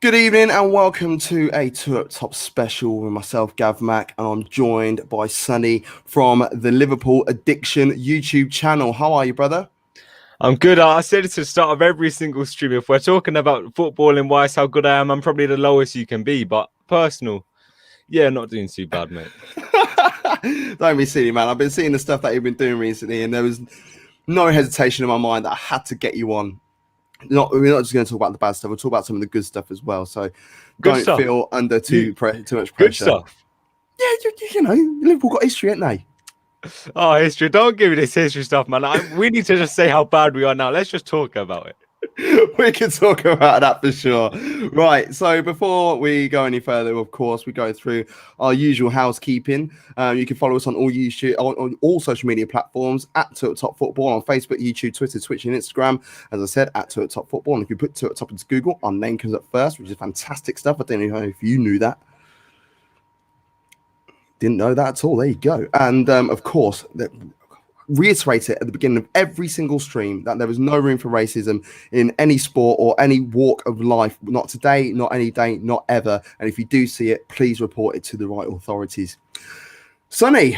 Good evening and welcome to a Two Up Top special with myself, Gav Mack, and I'm joined by Sonny from the Liverpool Addiction YouTube channel. How are you, brother? I'm good. I said it to the start of every single stream. If we're talking about footballing wise, how good I am, I'm probably the lowest you can be. But personal, yeah, not doing too bad, mate. Don't be silly, man. I've been seeing the stuff that you've been doing recently, and there was no hesitation in my mind that I had to get you on. We're not just going to talk about the bad stuff. We'll talk about some of the good stuff as well. So don't feel under too much pressure. Good stuff. Yeah, you know, Liverpool got history, ain't they? Oh, history. Don't give me this history stuff, man. We need to just say how bad we are now. Let's just talk about it. We can talk about that for sure. Right. So before we go any further, of course, we go through our usual housekeeping. You can follow us on all YouTube, on all social media platforms at Two Up Top Football on Facebook, YouTube, Twitter, Twitch, and Instagram. As I said, at Two Up Top Football. And if you put Two Up Top into Google, our name comes up first, which is fantastic stuff. I don't know if you knew that. Didn't know that at all. There you go. And of course, reiterate it at the beginning of every single stream that there is no room for racism in any sport or any walk of life. Not today, not any day, not ever. And if you do see it, please report it to the right authorities. Sonny,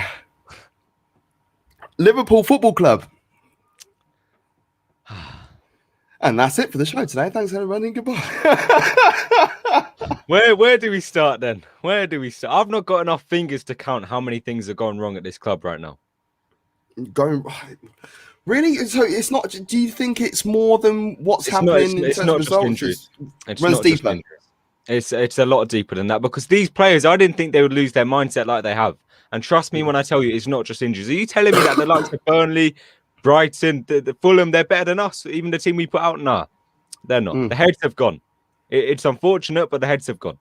Liverpool Football Club. And that's it for the show today. Thanks, everybody. Goodbye. Where do we start then? Where do we start? I've not got enough fingers to count how many things are going wrong at this club right now. Really? So it's not. Do you think it's more than what's happening in terms of results? It's runs deeper. It's a lot deeper than that, because these players, I didn't think they would lose their mindset like they have. And trust me when I tell you, it's not just injuries. Are you telling me that the likes of Burnley, Brighton, the Fulham, they're better than us? Even the team we put out? Nah, they're not. The heads have gone. It's unfortunate, but the heads have gone.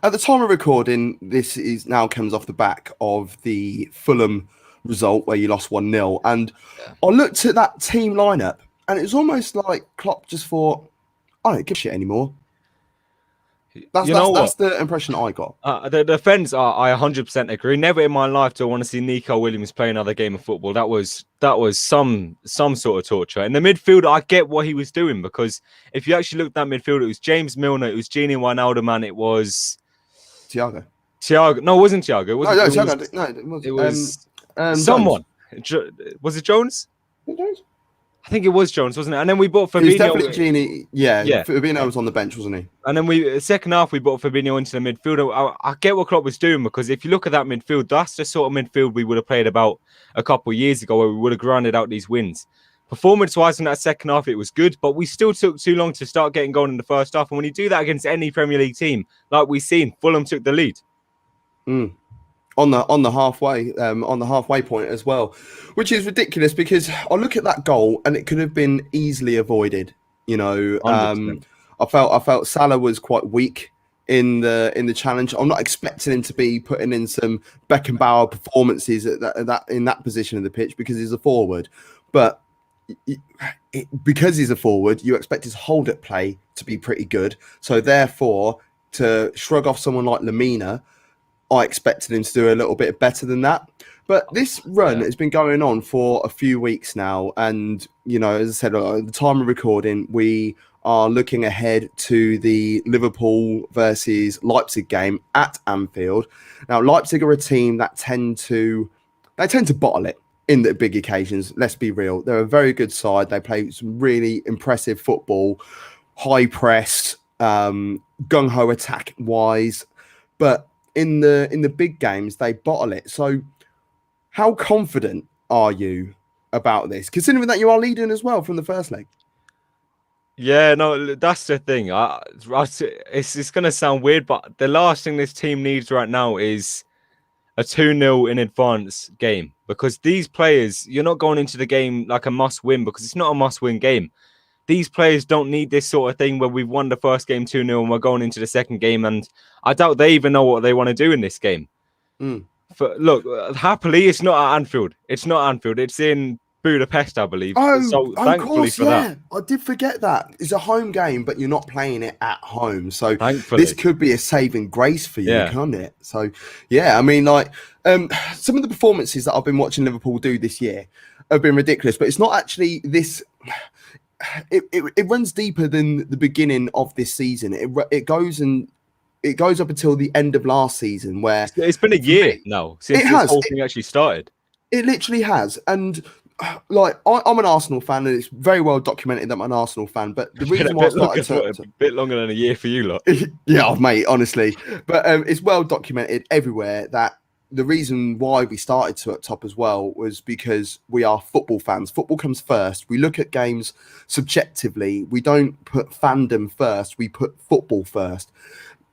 At the time of recording, this is now comes off the back of the Fulham result where you lost 1-0. And I looked at that team lineup and it was almost like Klopp just thought, I don't give a shit anymore. That's the impression I got. The defence, I 100% agree. Never in my life do I want to see Nico Williams play another game of football. That was some sort of torture. In the midfield, I get what he was doing, because if you actually looked at that midfield, it was James Milner, it was Gini Wijnaldum, it was Thiago. No, it wasn't Thiago. It was someone. Was it Jones? I think it was Jones, wasn't it? And then we bought Fabinho. It was definitely Gini. Yeah. Fabinho was on the bench, wasn't he? And then second half, we brought Fabinho into the midfield. I get what Klopp was doing, because if you look at that midfield, that's the sort of midfield we would have played about a couple of years ago, where we would have grinded out these wins. Performance-wise in that second half, it was good, but we still took too long to start getting going in the first half. And when you do that against any Premier League team, like we've seen, Fulham took the lead. On the halfway point as well, which is ridiculous, because I look at that goal and it could have been easily avoided. You know, I felt Salah was quite weak in the challenge. I'm not expecting him to be putting in some Beckenbauer performances in that position of the pitch, because he's a forward. But because he's a forward, you expect his hold at play to be pretty good. So therefore, to shrug off someone like Lamina, I expected him to do a little bit better than that. But this run has been going on for a few weeks now. And, you know, as I said, at the time of recording, we are looking ahead to the Liverpool versus Leipzig game at Anfield. Now, Leipzig are a team that tend to bottle it in the big occasions. Let's be real. They're a very good side. They play some really impressive football, high press, gung-ho attack-wise. But in the big games, they bottle it. So how confident are you about this, considering that you are leading as well from the first leg? Yeah, no, that's the thing. It's going to sound weird, but the last thing this team needs right now is a 2-0 in advance game, because these players, you're not going into the game like a must-win, because it's not a must-win game. These players don't need this sort of thing where we've won the first game 2-0 and we're going into the second game, and I doubt they even know what they want to do in this game. Look, happily, it's not at Anfield. It's not Anfield. It's in Budapest, I believe. So thankfully for that. I did forget that. It's a home game, but you're not playing it at home. So this could be a saving grace for you, can't it? So, yeah, I mean, like, some of the performances that I've been watching Liverpool do this year have been ridiculous, but it's not actually this... it runs deeper than the beginning of this season. It goes up until the end of last season, where it's been a year now since this whole thing actually started. It literally has, and like I'm an Arsenal fan, and it's very well documented that I'm an Arsenal fan. But the reason why I started a bit longer than a year for you lot. Yeah, mate, honestly, but it's well documented everywhere that the reason why we started to up top as well was because we are football fans. Football comes first. We look at games subjectively. We don't put fandom first. We put football first.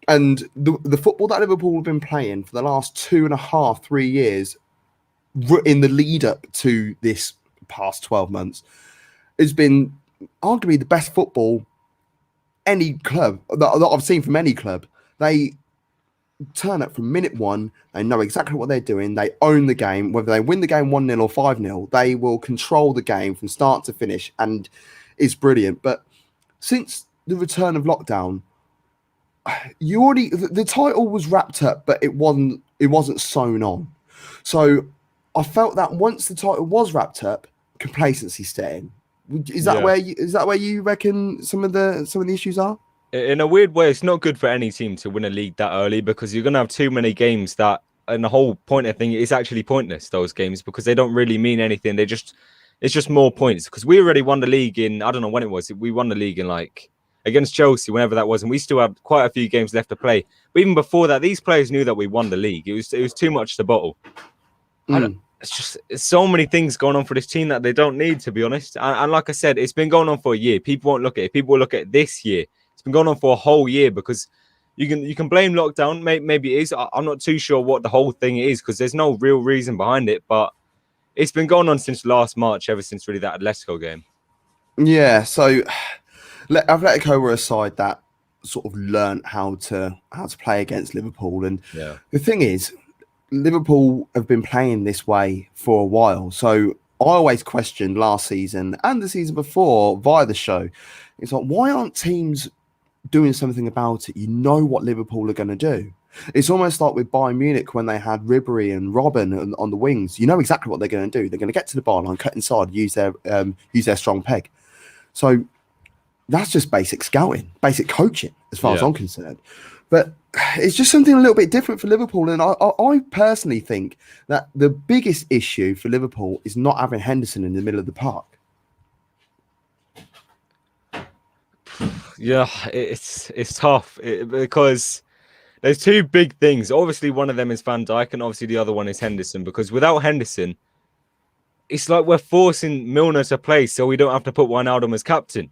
And the football that Liverpool have been playing for the last 2.5, 3 years, in the lead up to this past 12 months, has been arguably the best football any club that I've seen from any club. They turn up from minute one. They know exactly what they're doing. They own the game. Whether they win the game 1-0 or 5-0, they will control the game from start to finish, and it's brilliant. But since the return of lockdown, the title was wrapped up, but it wasn't sewn on. So I felt that once the title was wrapped up, complacency set in. Is that where you reckon some of the issues are? In a weird way, it's not good for any team to win a league that early, because you're going to have too many games that, and the whole point of thing is actually pointless, those games, because they don't really mean anything. It's just more points, because we already won the league in, I don't know when it was. We won the league in against Chelsea, whenever that was, and we still have quite a few games left to play. But even before that, these players knew that we won the league. It was too much to bottle. It's so many things going on for this team that they don't need, to be honest. And like I said, it's been going on for a year. People won't look at it. People will look at it this year. It's been going on for a whole year, because you can blame lockdown. Maybe it is. I'm not too sure what the whole thing is, because there's no real reason behind it. But it's been going on since last March, ever since really that Atletico game. Yeah. So Atletico were a side that sort of learnt how to play against Liverpool, and the thing is, Liverpool have been playing this way for a while. So I always questioned last season and the season before via the show. It's like, why aren't teams doing something about it? You know what Liverpool are going to do. It's almost like with Bayern Munich when they had Ribery and Robben on the wings. You know exactly what they're going to do. They're going to get to the byline, cut inside, use their strong peg. So that's just basic scouting, basic coaching, as far as I'm concerned. But it's just something a little bit different for Liverpool. And I personally think that the biggest issue for Liverpool is not having Henderson in the middle of the park. Yeah, it's tough because there's two big things. Obviously, one of them is Van Dijk, and obviously the other one is Henderson. Because without Henderson, it's like we're forcing Milner to play so we don't have to put Wijnaldum as captain.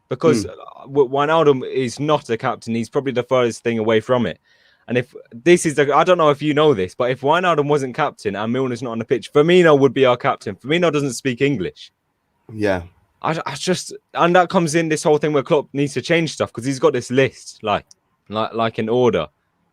Because Wijnaldum is not a captain. He's probably the furthest thing away from it. And if this is I don't know if you know this, but if Wijnaldum wasn't captain and Milner's not on the pitch, Firmino would be our captain. Firmino doesn't speak English. Yeah. And that comes in this whole thing where Klopp needs to change stuff, because he's got this list like in order.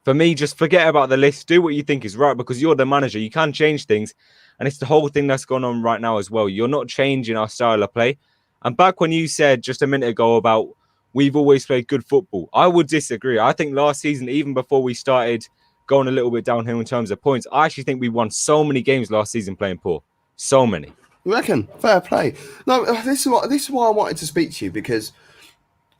For me, just forget about the list. Do what you think is right, because you're the manager. You can change things. And it's the whole thing that's going on right now as well. You're not changing our style of play. And back when you said just a minute ago about we've always played good football, I would disagree. I think last season, even before we started going a little bit downhill in terms of points, I actually think we won so many games last season playing poor. So many. You reckon? Fair play. No, this is why I wanted to speak to you, because,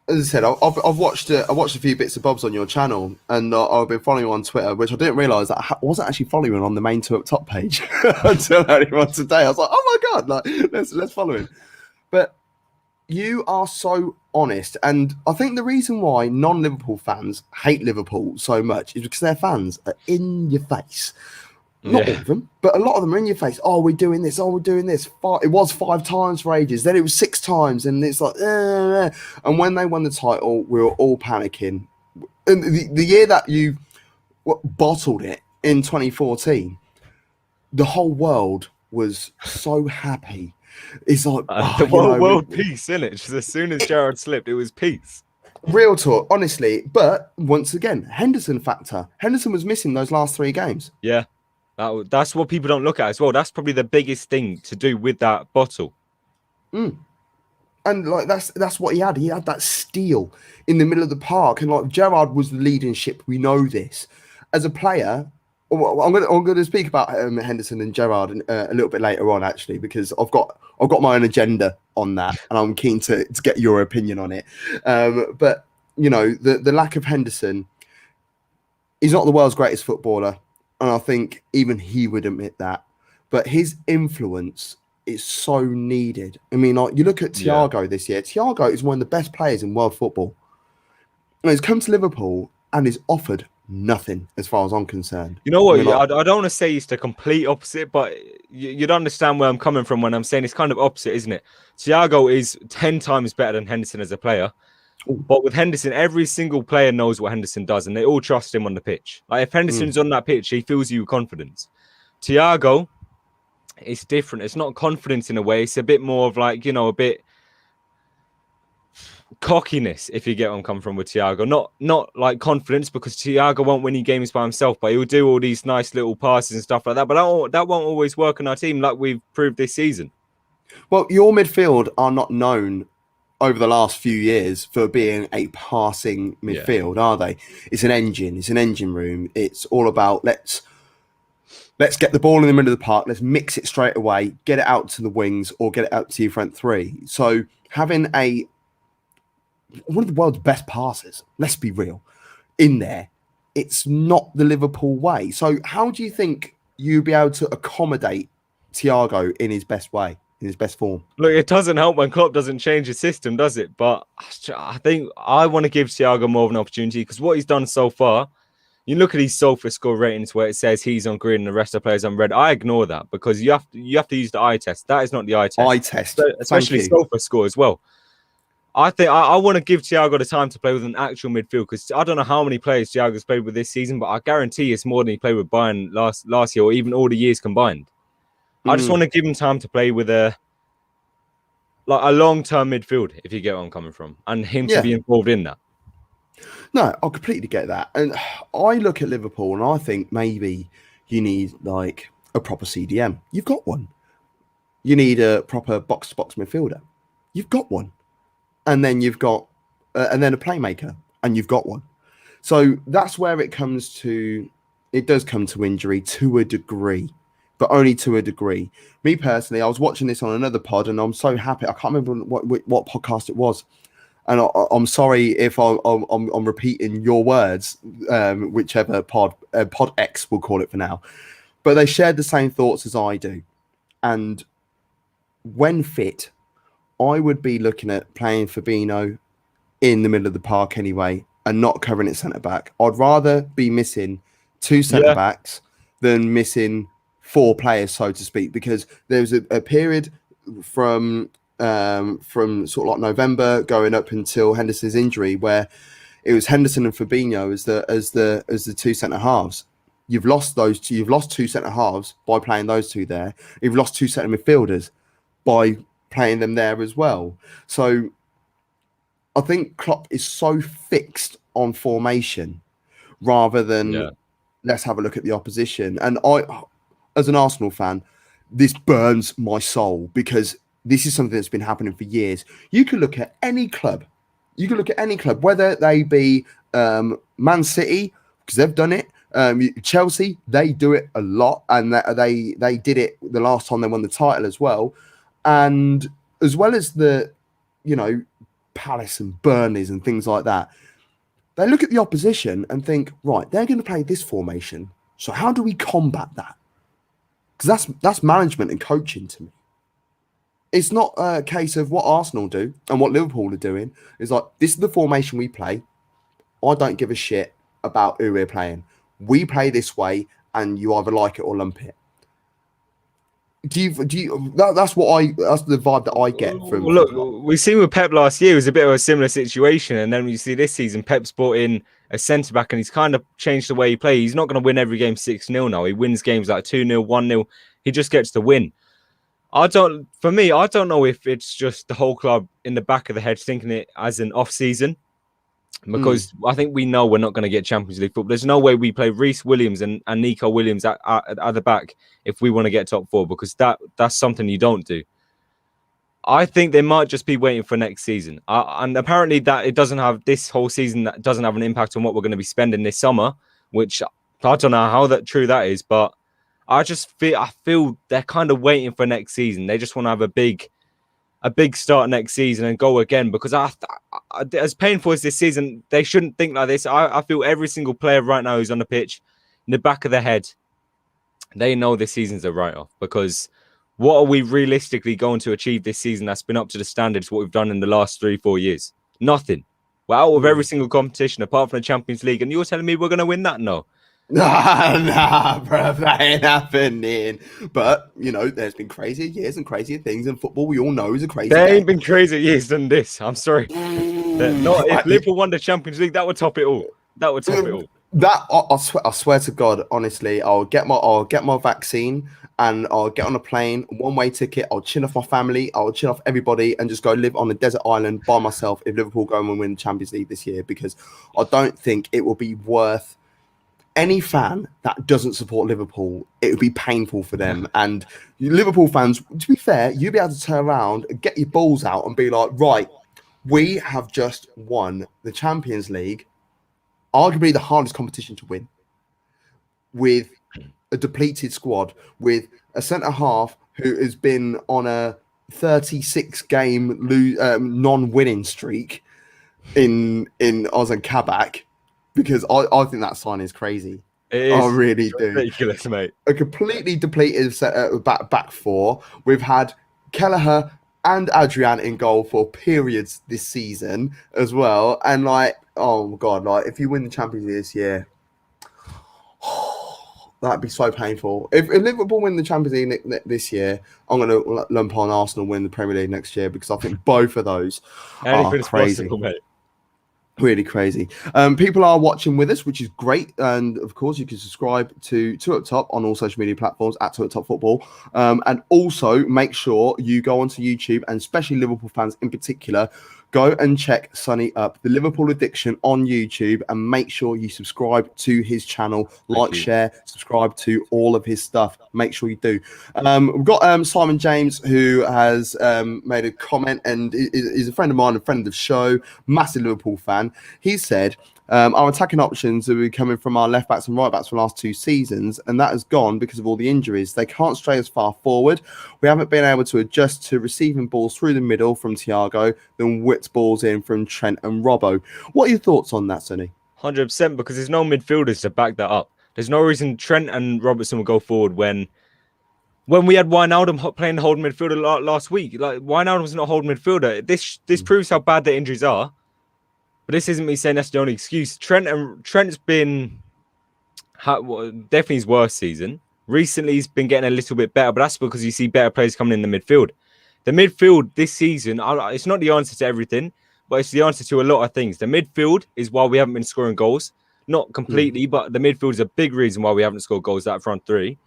as I said, I've watched a few bits of bobs on your channel, and I've been following you on Twitter, which I didn't realise that I wasn't actually following on the main Two Up Top page until earlier on today. I was like, oh my god, like let's follow him. But you are so honest, and I think the reason why non-Liverpool fans hate Liverpool so much is because their fans are in your face. Not all of them, but a lot of them are in your face. Oh, we're doing this. Oh, we're doing this. It was 5 times for ages. Then it was 6 times, and it's like, And when they won the title, we were all panicking. And the year that you bottled it in 2014, the whole world was so happy. It's like the world peace, innit? Just as soon as Gerrard slipped, it was peace. Real talk, honestly. But once again, Henderson factor. Henderson was missing those last 3 games. Yeah. That's what people don't look at as well. That's probably the biggest thing to do with that bottle. And like that's what he had. He had that steel in the middle of the park, and like Gerrard was the leading ship. We know this. As a player, Well, I'm going to speak about Henderson and Gerrard a little bit later on, actually, because I've got my own agenda on that, and I'm keen to get your opinion on it. But you know, the lack of Henderson, he's not the world's greatest footballer, and I think even he would admit that. But his influence is so needed. I mean, like, you look at Thiago this year. Thiago is one of the best players in world football. And he's come to Liverpool and is offered nothing, as far as I'm concerned. You know what? I don't want to say it's the complete opposite, but you'd understand where I'm coming from when I'm saying it's kind of opposite, isn't it? Thiago is 10 times better than Henderson as a player. Ooh. But with Henderson, every single player knows what Henderson does, and they all trust him on the pitch. Like, if Henderson's on that pitch, he fills you with confidence. Thiago, it's different. It's not confidence in a way. It's a bit more of, like, you know, a bit cockiness, if you get where I'm coming from with Thiago. Not like confidence, because Thiago won't win any games by himself, but he'll do all these nice little passes and stuff like that. But that won't always work in our team, like we've proved this season. Well, your midfield are not known over the last few years for being a passing midfield, are they? It's an engine room. It's all about let's get the ball in the middle of the park, let's mix it straight away, get it out to the wings or get it out to your front three. So having one of the world's best passers, let's be real, in there, it's not the Liverpool way. So how do you think you'll be able to accommodate Thiago in his best way, in his best form? Look, it doesn't help when Klopp doesn't change his system, does it? But I think I want to give Thiago more of an opportunity, because what he's done so far, you look at his SofaScore score ratings where it says he's on green and the rest of the players on red. I ignore that, because you have to use the eye test. That is not the eye test. Eye test, especially SofaScore score as well. I think I want to give Thiago the time to play with an actual midfield, because I don't know how many players Thiago's played with this season, but I guarantee it's more than he played with Bayern last year, or even all the years combined. I just want to give him time to play with a long-term midfield, if you get where I'm coming from, and him to be involved in that. No, I completely get that. And I look at Liverpool and I think maybe you need like a proper CDM. You've got one. You need a proper box-to-box midfielder. You've got one. And then you've got, and then a playmaker, and you've got one. So that's where it does come to injury to a degree, but only to a degree. Me personally, I was watching this on another pod, and I'm so happy. I can't remember what podcast it was. And I'm sorry if I'm repeating your words, whichever pod X we'll call it for now. But they shared the same thoughts as I do. And when fit, I would be looking at playing Fabinho in the middle of the park anyway, and not covering it centre-back. I'd rather be missing 2 centre-backs than missing 4 players, so to speak, because there was a period from sort of like November going up until Henderson's injury, where it was Henderson and Fabinho as the 2 centre halves. You've lost those two. You've lost 2 centre halves by playing those 2 there. You've lost 2 centre midfielders by playing them there as well. So I think Klopp is so fixed on formation rather than let's have a look at the opposition. And I, as an Arsenal fan, this burns my soul, because this is something that's been happening for years. You could look at any club. Whether they be Man City, because they've done it. Chelsea, they do it a lot, and they did it the last time they won the title as well. And as well as the, Palace and Burnleys and things like that, they look at the opposition and think, right, they're going to play this formation. So how do we combat that? Because that's management and coaching to me. It's not a case of what Arsenal do and what Liverpool are doing. It's like, this is the formation we play. I don't give a shit about who we're playing. We play this way, and you either like it or lump it. That's the vibe that I get from. Well, look, we've seen with Pep last year, it was a bit of a similar situation, and then you see this season, Pep's brought in a centre back, and he's kind of changed the way he plays. He's not going to win every game 6-0 now. He wins games like 2-0, 1-0. He just gets to win. I don't know if it's just the whole club in the back of the head thinking it as an off season. Because I think we know we're not going to get Champions League football. There's no way we play Reece Williams and Nico Williams at the back if we want to get top 4, because that's something you don't do. I think they might just be waiting for next season. And apparently that it doesn't have this whole season, that doesn't have an impact on what we're going to be spending this summer, which I don't know how true that is, but I feel they're kind of waiting for next season. They just want to have a big start next season and go again, because as painful as this season, they shouldn't think like this. I feel every single player right now who's on the pitch, in the back of their head, they know this season's a write-off, because what are we realistically going to achieve this season that's been up to the standards what we've done in the last 3-4 years? Nothing. We're out of every single competition apart from the Champions League, and you're telling me we're going to win that? No. Nah, bro, that ain't happening. But, there's been crazier years and crazier things, and football, we all know, is a crazy There game. ain't been crazier years than this. I'm sorry. If Liverpool won the Champions League, that would top it all. That would top it all. That I swear to God, honestly, I'll get my vaccine and I'll get on a plane, one-way ticket. I'll chin off my family, I'll chin off everybody, and just go live on a desert island by myself if Liverpool go and win the Champions League this year, because I don't think it will be worth any fan that doesn't support Liverpool. It would be painful for them. And Liverpool fans, to be fair, you'll be able to turn around and get your balls out and be like, right, we have just won the Champions League, arguably the hardest competition to win, with a depleted squad, with a centre-half who has been on a 36-game non-winning streak in Ozan Kabak, because I think that sign is crazy. I really do. Ridiculous, mate. A completely depleted back four. We've had Kelleher and Adrian in goal for periods this season as well. And oh my God, if you win the Champions League this year, that'd be so painful. If Liverpool win the Champions League this year, I'm going to lump on Arsenal win the Premier League next year, because I think both of those are crazy. Possible, mate. Really crazy. People are watching with us, which is great. And of course, you can subscribe to Two Up Top on all social media platforms at Two Up Top Football. And also make sure you go onto YouTube, and especially Liverpool fans in particular, go and check Sonny up, the Liverpool Addiction on YouTube, and make sure you subscribe to his channel, share, subscribe to all of his stuff. Make sure you do. We've got Simon James, who has made a comment, and is a friend of mine, a friend of the show, massive Liverpool fan. He said, our attacking options have been coming from our left backs and right backs for the last 2 seasons, and that has gone because of all the injuries. They can't stray as far forward. We haven't been able to adjust to receiving balls through the middle from Thiago, then whipped balls in from Trent and Robbo. What are your thoughts on that, Sonny? 100%, because there's no midfielders to back that up. There's no reason Trent and Robertson will go forward when we had Wijnaldum playing the holding midfielder last week. Wijnaldum's not a holding midfielder. This proves how bad the injuries are. But this isn't me saying that's the only excuse. Trent's been definitely his worst season. Recently, he's been getting a little bit better, but that's because you see better players coming in the midfield. The midfield this season, it's not the answer to everything, but it's the answer to a lot of things. The midfield is why we haven't been scoring goals. Not completely, but the midfield is a big reason why we haven't scored goals, that front three.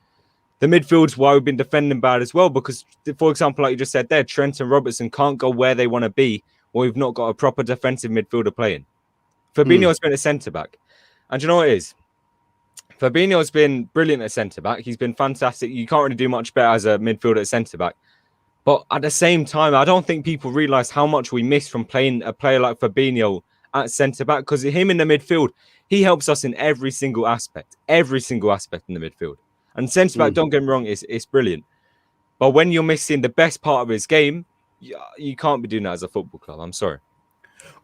The midfield's why we've been defending bad as well, because, for example, like you just said there, Trent and Robertson can't go where they want to be, or we've not got a proper defensive midfielder playing. Fabinho's been a centre-back. And you know what it is? Fabinho's been brilliant at centre-back. He's been fantastic. You can't really do much better as a midfielder at centre-back. But at the same time, I don't think people realise how much we miss from playing a player like Fabinho at centre-back, because him in the midfield, he helps us in every single aspect in the midfield. And centre-back, don't get me wrong, it's brilliant. But when you're missing the best part of his game, you can't be doing that as a football club. I'm sorry.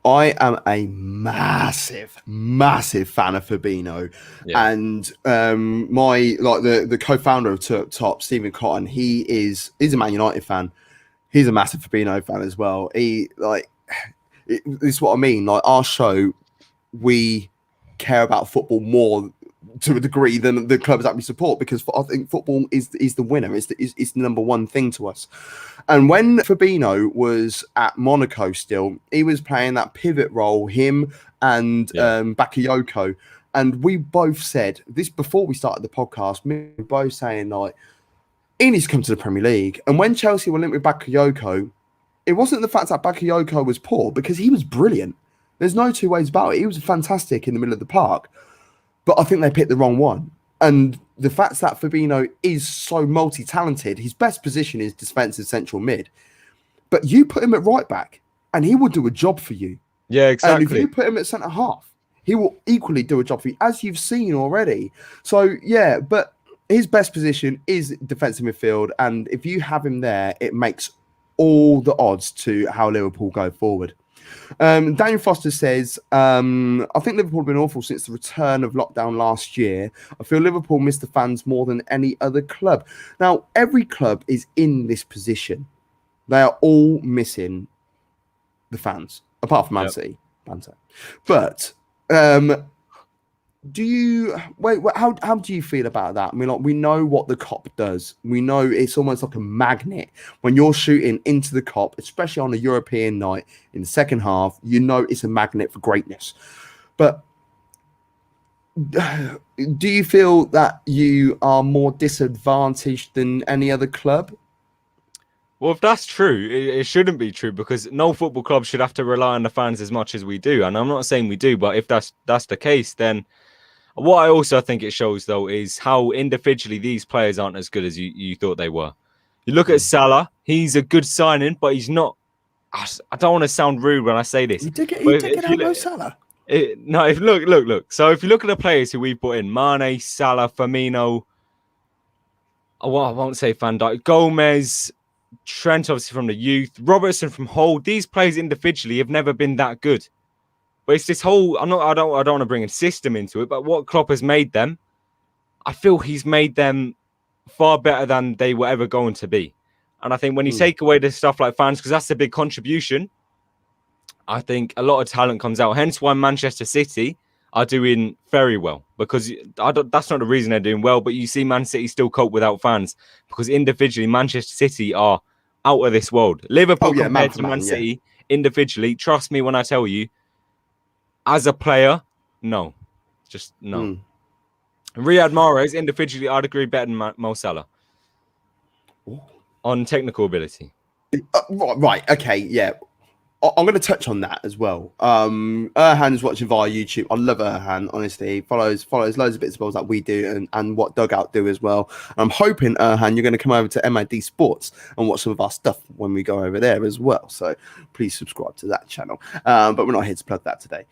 I am a massive fan of Fabinho, and the co-founder of Two Up Top, Stephen Cotton, he's a Man United fan. He's a massive Fabinho fan as well. This is what I mean. Like, our show, we care about football more to a degree than the clubs that we support, because I think football is the winner. It's the number one thing to us. And when Fabinho was at Monaco still, he was playing that pivot role, him and Bakayoko. And we both said this before we started the podcast, we were both saying, like, he needs to come to the Premier League. And when Chelsea were linked with Bakayoko, it wasn't the fact that Bakayoko was poor, because he was brilliant. There's no two ways about it. He was fantastic in the middle of the park. But I think they picked the wrong one. And the fact that Fabinho is so multi-talented, his best position is defensive central mid. But you put him at right back, and he will do a job for you. Yeah, exactly. And if you put him at centre half, he will equally do a job for you, as you've seen already. So, yeah, but his best position is defensive midfield. And if you have him there, it makes all the odds to how Liverpool go forward. Daniel Foster says, I think Liverpool have been awful since the return of lockdown last year. I feel Liverpool miss the fans more than any other club. Now, every club is in this position. They are all missing the fans, apart from Man City. But how do you feel about that? I mean, like, we know what the Kop does. We know it's almost like a magnet. When you're shooting into the Kop, especially on a European night in the second half, you know it's a magnet for greatness. But do you feel that you are more disadvantaged than any other club? Well, if that's true, it shouldn't be true, because no football club should have to rely on the fans as much as we do. And I'm not saying we do, but if that's the case, then what I also think it shows, though, is how individually these players aren't as good as you thought they were. You look at Salah, he's a good signing, but he's not. I don't want to sound rude when I say this. You did get out Salah. Look. So if you look at the players who we've brought in, Mane, Salah, Firmino, I won't say Van Dijk, Gomez, Trent, obviously from the youth, Robertson from Hull. These players individually have never been that good. But it's this whole, I don't want to bring a system into it, but what Klopp has made them, I feel he's made them far better than they were ever going to be. And I think when you take away the stuff like fans, because that's a big contribution, I think a lot of talent comes out. Hence why Manchester City are doing very well, because that's not the reason they're doing well, but you see Man City still cope without fans, because individually Manchester City are out of this world. Liverpool compared to Man City individually, trust me when I tell you, as a player, no. Just no. Riyad Mahrez, individually, I'd agree better than Mo Salah. On technical ability. Right, okay, yeah. I'm going to touch on that as well. Erhan's watching via YouTube. I love Erhan, honestly. He follows loads of bits of balls that we do and what Dugout do as well. And I'm hoping, Erhan, you're going to come over to MID Sports and watch some of our stuff when we go over there as well. So please subscribe to that channel. But we're not here to plug that today.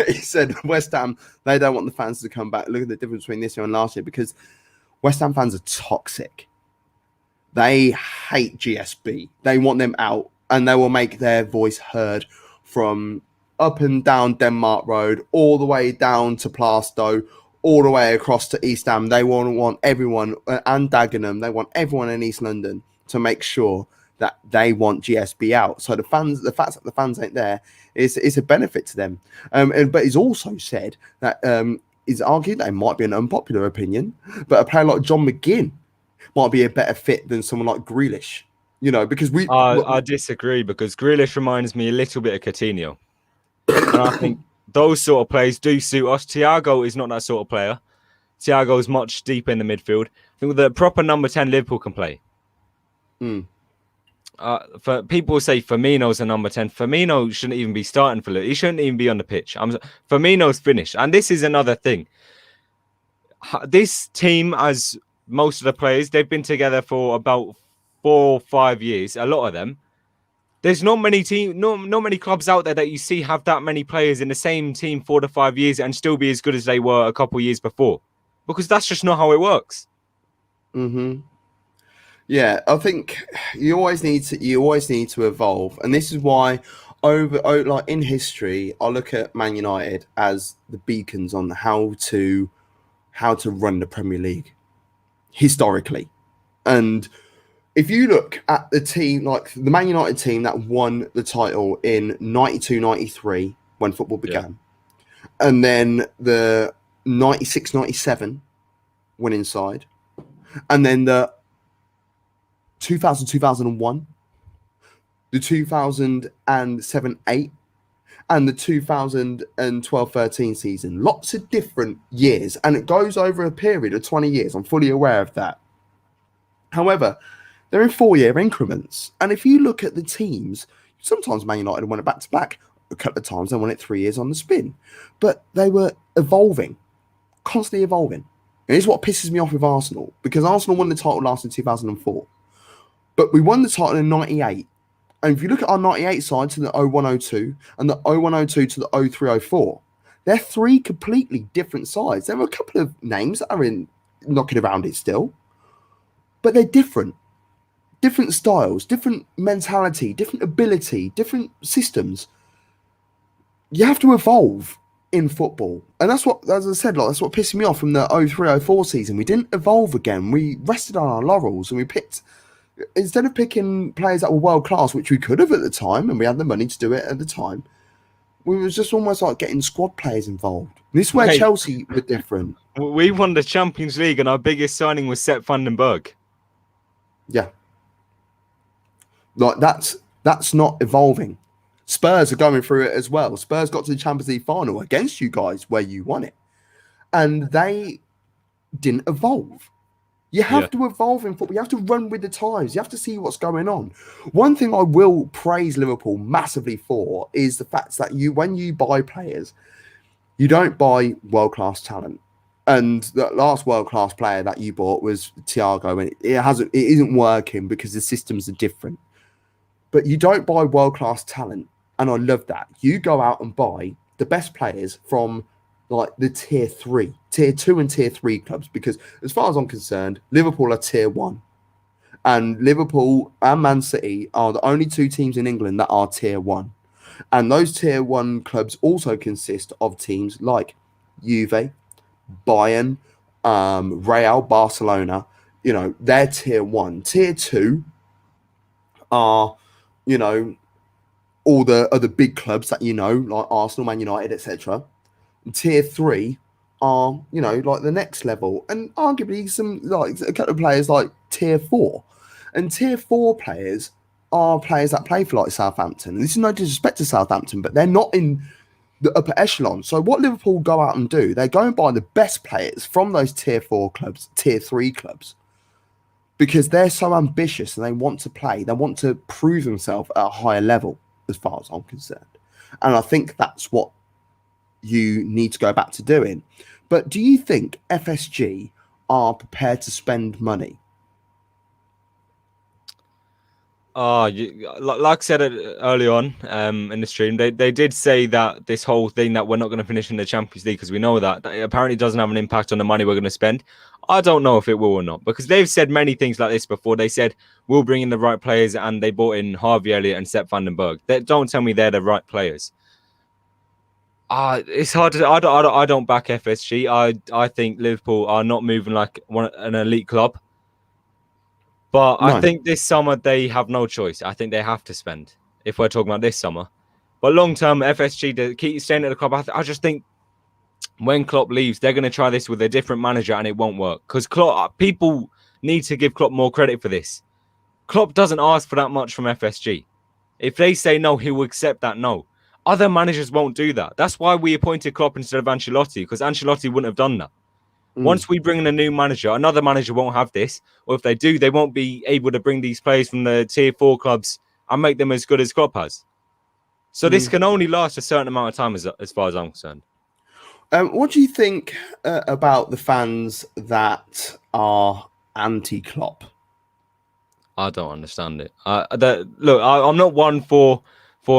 He said West Ham, they don't want the fans to come back. Look at the difference between this year and last year, because West Ham fans are toxic. They hate GSB. They want them out. And they will make their voice heard from up and down Denmark Road, all the way down to Plaistow, all the way across to East Ham. They want everyone, and Dagenham, they want everyone in East London to make sure that they want GSB out. So the fact that the fans ain't there is a benefit to them. But he's also said that he's argued that it might be an unpopular opinion, but a player like John McGinn might be a better fit than someone like Grealish. You know, because I disagree, because Grealish reminds me a little bit of Coutinho. And I think those sort of players do suit us. Thiago is not that sort of player. Thiago is much deeper in the midfield. I think the proper number 10 Liverpool can play. For people say Firmino's a number 10. Firmino shouldn't even be starting for Liverpool. He shouldn't even be on the pitch. Firmino's finished. And this is another thing. This team, as most of the players, they've been together for about 4 or 5 years, a lot of them. There's not many clubs out there that you see have that many players in the same team 4 to 5 years and still be as good as they were a couple of years before, because that's just not how it works. Yeah, I think you always need to evolve, and this is why like in history, I look at Man United as the beacons on how to run the Premier League historically. And if you look at the team, like the Man United team that won the title in 92-93 when football began, and then the 96-97 winning side, and then the 2000-2001, the 2007-8, and the 2012-13 season. Lots of different years, and it goes over a period of 20 years. I'm fully aware of that. However, they're in 4-year increments. And if you look at the teams, sometimes Man United won it back-to-back. A couple of times they won it 3 years on the spin. But they were evolving, constantly evolving. And it's what pisses me off with Arsenal, because Arsenal won the title last in 2004. But we won the title in 98, And if you look at our 98 side to the 0102 and the 0102 to the 0304, they're three completely different sides. There are a couple of names that are knocking around it still, but they're different. Different styles, different mentality, different ability, different systems. You have to evolve in football. And that's what, as I said, that's what pissed me off from the 03-04 season. We didn't evolve again. We rested on our laurels and we picked, instead of picking players that were world class, which we could have at the time, and we had the money to do it at the time, we was just almost like getting squad players involved. This is where Chelsea were different. We won the Champions League and our biggest signing was Sepp van den Berg. Yeah. Like that's not evolving. Spurs are going through it as well. Spurs got to the Champions League final against you guys where you won it. And they didn't evolve. You have to evolve in football. You have to run with the times. You have to see what's going on. One thing I will praise Liverpool massively for is the fact that when you buy players, you don't buy world-class talent. And the last world-class player that you bought was Thiago, and it isn't working because the systems are different. But you don't buy world-class talent, and I love that. You go out and buy the best players from like the tier 2 and tier 3 clubs, because as far as I'm concerned, Liverpool are tier 1. And Liverpool and Man City are the only two teams in England that are tier 1. And those tier 1 clubs also consist of teams like Juve, Bayern, Real, Barcelona. You know, they're tier 1. Tier 2 are, you know, all the other big clubs that you know, like Arsenal, Man United, etc. Tier 3 are, you know, like the next level, and arguably some like a couple of players like tier 4. And tier 4 players are players that play for like Southampton. And this is no disrespect to Southampton, but they're not in the upper echelon. So what Liverpool go out and do, they go and buy the best players from those tier 4 clubs, tier 3 clubs, because they're so ambitious and they want to play. They want to prove themselves at a higher level, as far as I'm concerned. And I think that's what you need to go back to doing. But do you think FSG are prepared to spend money? Like I said early on in the stream, they did say that this whole thing that we're not going to finish in the Champions League because we know that it apparently doesn't have an impact on the money we're going to spend. I don't know if it will or not, because they've said many things like this before. They said we'll bring in the right players, and they brought in Harvey Elliott and Sepp van den Berg. Don't tell me they're the right players. It's hard to. I don't back FSG. I think Liverpool are not moving like an elite club. But no. I think this summer they have no choice. I think they have to spend, if we're talking about this summer. But long term, FSG to keep staying at the club. I just think when Klopp leaves, they're going to try this with a different manager, and it won't work. Because people need to give Klopp more credit for this. Klopp doesn't ask for that much from FSG. If they say no, he will accept that no. Other managers won't do that. That's why we appointed Klopp instead of Ancelotti, because Ancelotti wouldn't have done that. Once we bring in a new manager, another manager won't have this. Or if they do, they won't be able to bring these players from the tier 4 clubs and make them as good as Klopp has. So this can only last a certain amount of time as far as I'm concerned. What do you think about the fans that are anti-Klopp? I don't understand it. Look, I'm not one for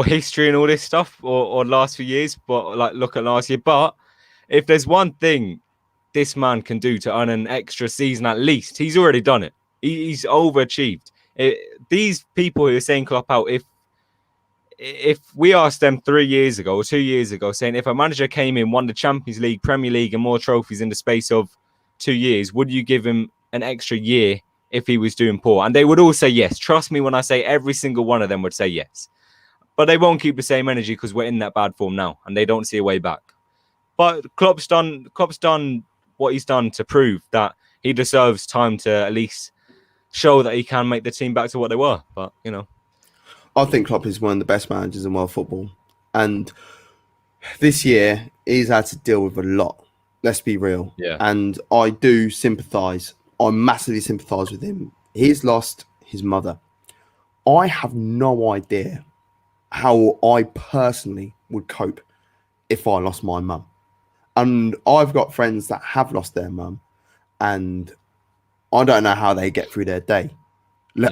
history and all this stuff or last few years, but like look at last year. But if there's one thing this man can do to earn an extra season at least, he's already done it. He's overachieved. These people who are saying Klopp out, if we asked them 3 years ago or 2 years ago, saying if a manager came in, won the Champions League, Premier League and more trophies in the space of 2 years, would you give him an extra year if he was doing poor? And they would all say yes. Trust me when I say every single one of them would say yes. But they won't keep the same energy because we're in that bad form now and they don't see a way back. But Klopp's done what he's done to prove that he deserves time to at least show that he can make the team back to what they were. But, you know. I think Klopp is one of the best managers in world football. And this year, he's had to deal with a lot. Let's be real. Yeah. And I do sympathise. I massively sympathise with him. He's lost his mother. I have no idea how I personally would cope if I lost my mum. And I've got friends that have lost their mum, and I don't know how they get through their day.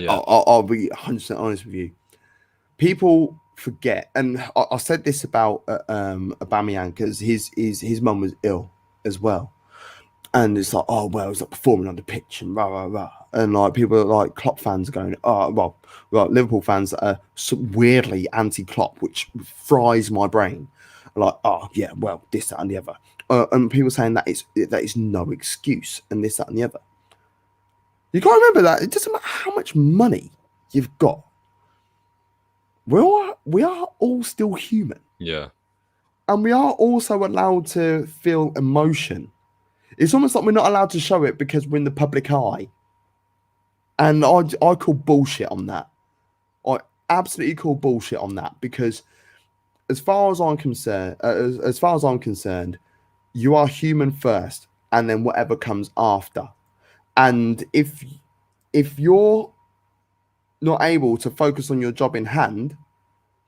I'll be 100% honest with you. people forget, and I said this about Aubameyang because his mum was ill as well, and it's like, oh well, he's not performing on the pitch and rah rah rah, and like people are like Klopp fans going, oh well, Liverpool fans that are weirdly anti-Klopp, which fries my brain, like, oh yeah, well, this, that, and the other, and people saying that is no excuse, and this, that, and the other. You got to remember that it doesn't matter how much money you've got. We are all still human. Yeah. And we are also allowed to feel emotion. It's almost like we're not allowed to show it because we're in the public eye. And I call bullshit on that. I absolutely call bullshit on that, because as far as I'm concerned, you are human first, and then whatever comes after. And if you're not able to focus on your job in hand,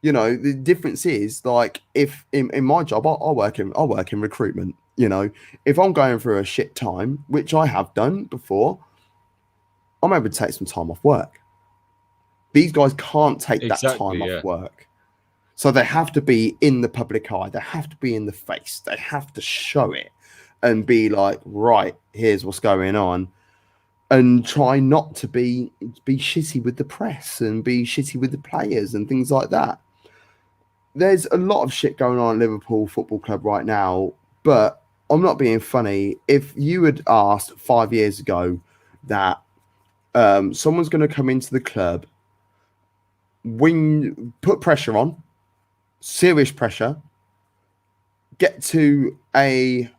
you know, the difference is, like, if in my job, I work in recruitment, you know, if I'm going through a shit time, which I have done before, I'm able to take some time off work. These guys can't take that time off work. So they have to be in the public eye. They have to be in the face. They have to show it and be like, right, here's what's going on. And try not to be shitty with the press and be shitty with the players and things like that. There's a lot of shit going on at Liverpool Football Club right now, but I'm not being funny. If you had asked 5 years ago that someone's going to come into the club, put pressure on, serious pressure, get to a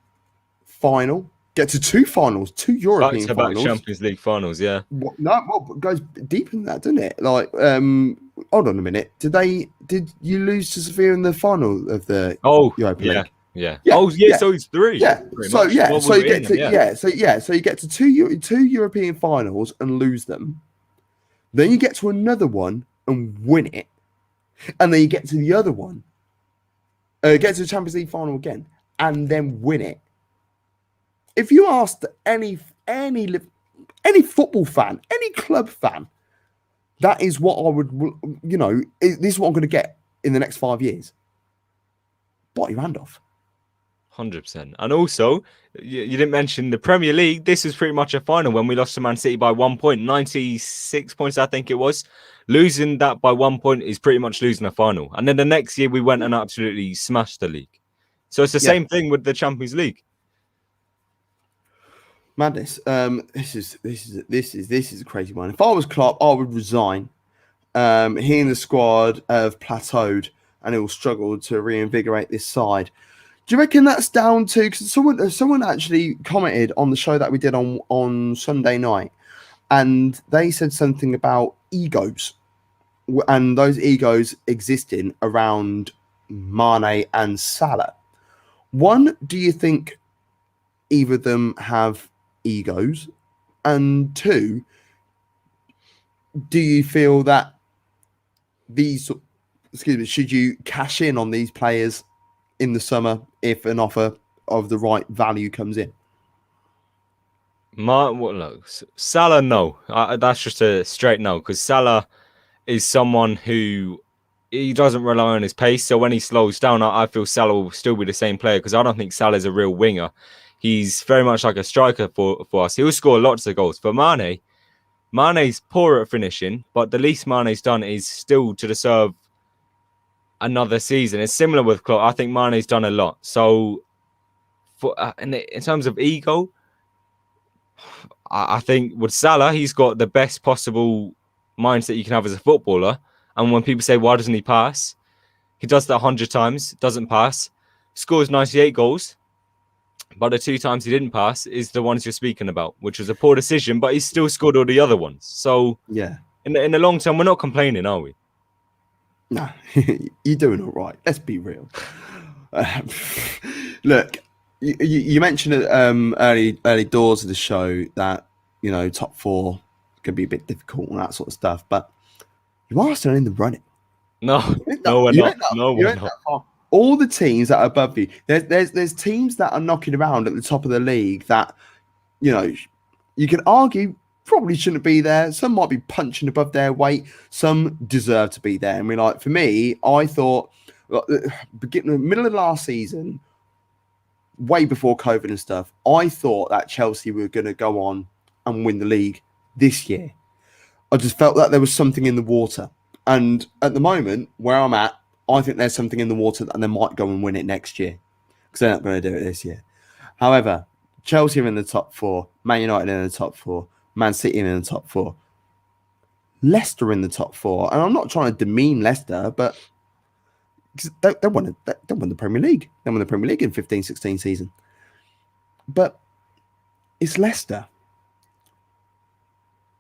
final, get to two finals, two European finals, Champions League finals, yeah. It goes deeper than that, doesn't it? Like, hold on a minute. Did you lose to Sevilla in the final of the Europa League? Yeah. Oh, yeah. So it's three. Yeah. So you get to two European finals and lose them. Then you get to another one and win it, and then you get to the other one, get to the Champions League final again, and then win it. If you asked any football fan, any club fan, that is what I would, you know, this is what I'm going to get in the next 5 years. Bite your hand off. 100%. And also, you didn't mention the Premier League. This was pretty much a final when we lost to Man City by 1 point, 96 points, I think it was. Losing that by 1 point is pretty much losing a final. And then the next year we went and absolutely smashed the league. So it's the same thing with the Champions League. Madness. This is a crazy one. If I was Klopp, I would resign. He and the squad have plateaued and it will struggle to reinvigorate this side. Do you reckon that's down to, because someone actually commented on the show that we did on Sunday night, and they said something about egos, and those egos existing around Mane and Salah. One, do you think either of them have egos? And two, do you feel that should you cash in on these players in the summer if an offer of the right value comes in? Salah, no. That's just a straight no, because Salah is someone who he doesn't rely on his pace. So when he slows down, I feel Salah will still be the same player, because I don't think Salah is a real winger. He's very much like a striker for us. He'll score lots of goals. For Mane's poor at finishing, but the least Mane's done is still to deserve another season. It's similar with Klopp. I think Mane's done a lot. So in terms of ego, I think with Salah, he's got the best possible mindset you can have as a footballer. And when people say, why doesn't he pass? He does that 100 times, doesn't pass, scores 98 goals. But the 2 times he didn't pass is the ones you're speaking about, which was a poor decision, but he still scored all the other ones. So yeah, in the long term, we're not complaining, are we? No, you're doing all right. Let's be real. Look, you mentioned early doors of the show that, you know, top 4 can be a bit difficult and that sort of stuff, but you are still in the running. No, we're not. No, we're not. All the teams that are above you, there's teams that are knocking around at the top of the league that, you know, you can argue probably shouldn't be there. Some might be punching above their weight. Some deserve to be there. I mean, like for me, I thought beginning the middle of last season, way before COVID and stuff, I thought that Chelsea were going to go on and win the league this year. I just felt that there was something in the water. And at the moment, where I'm at, I think there's something in the water and they might go and win it next year because they're not going to do it this year. However, Chelsea are in the top 4, Man United in the top 4, Man City in the top 4, Leicester in the top 4. And I'm not trying to demean Leicester, but they won the Premier League. They won the Premier League in 15-16 season. But it's Leicester.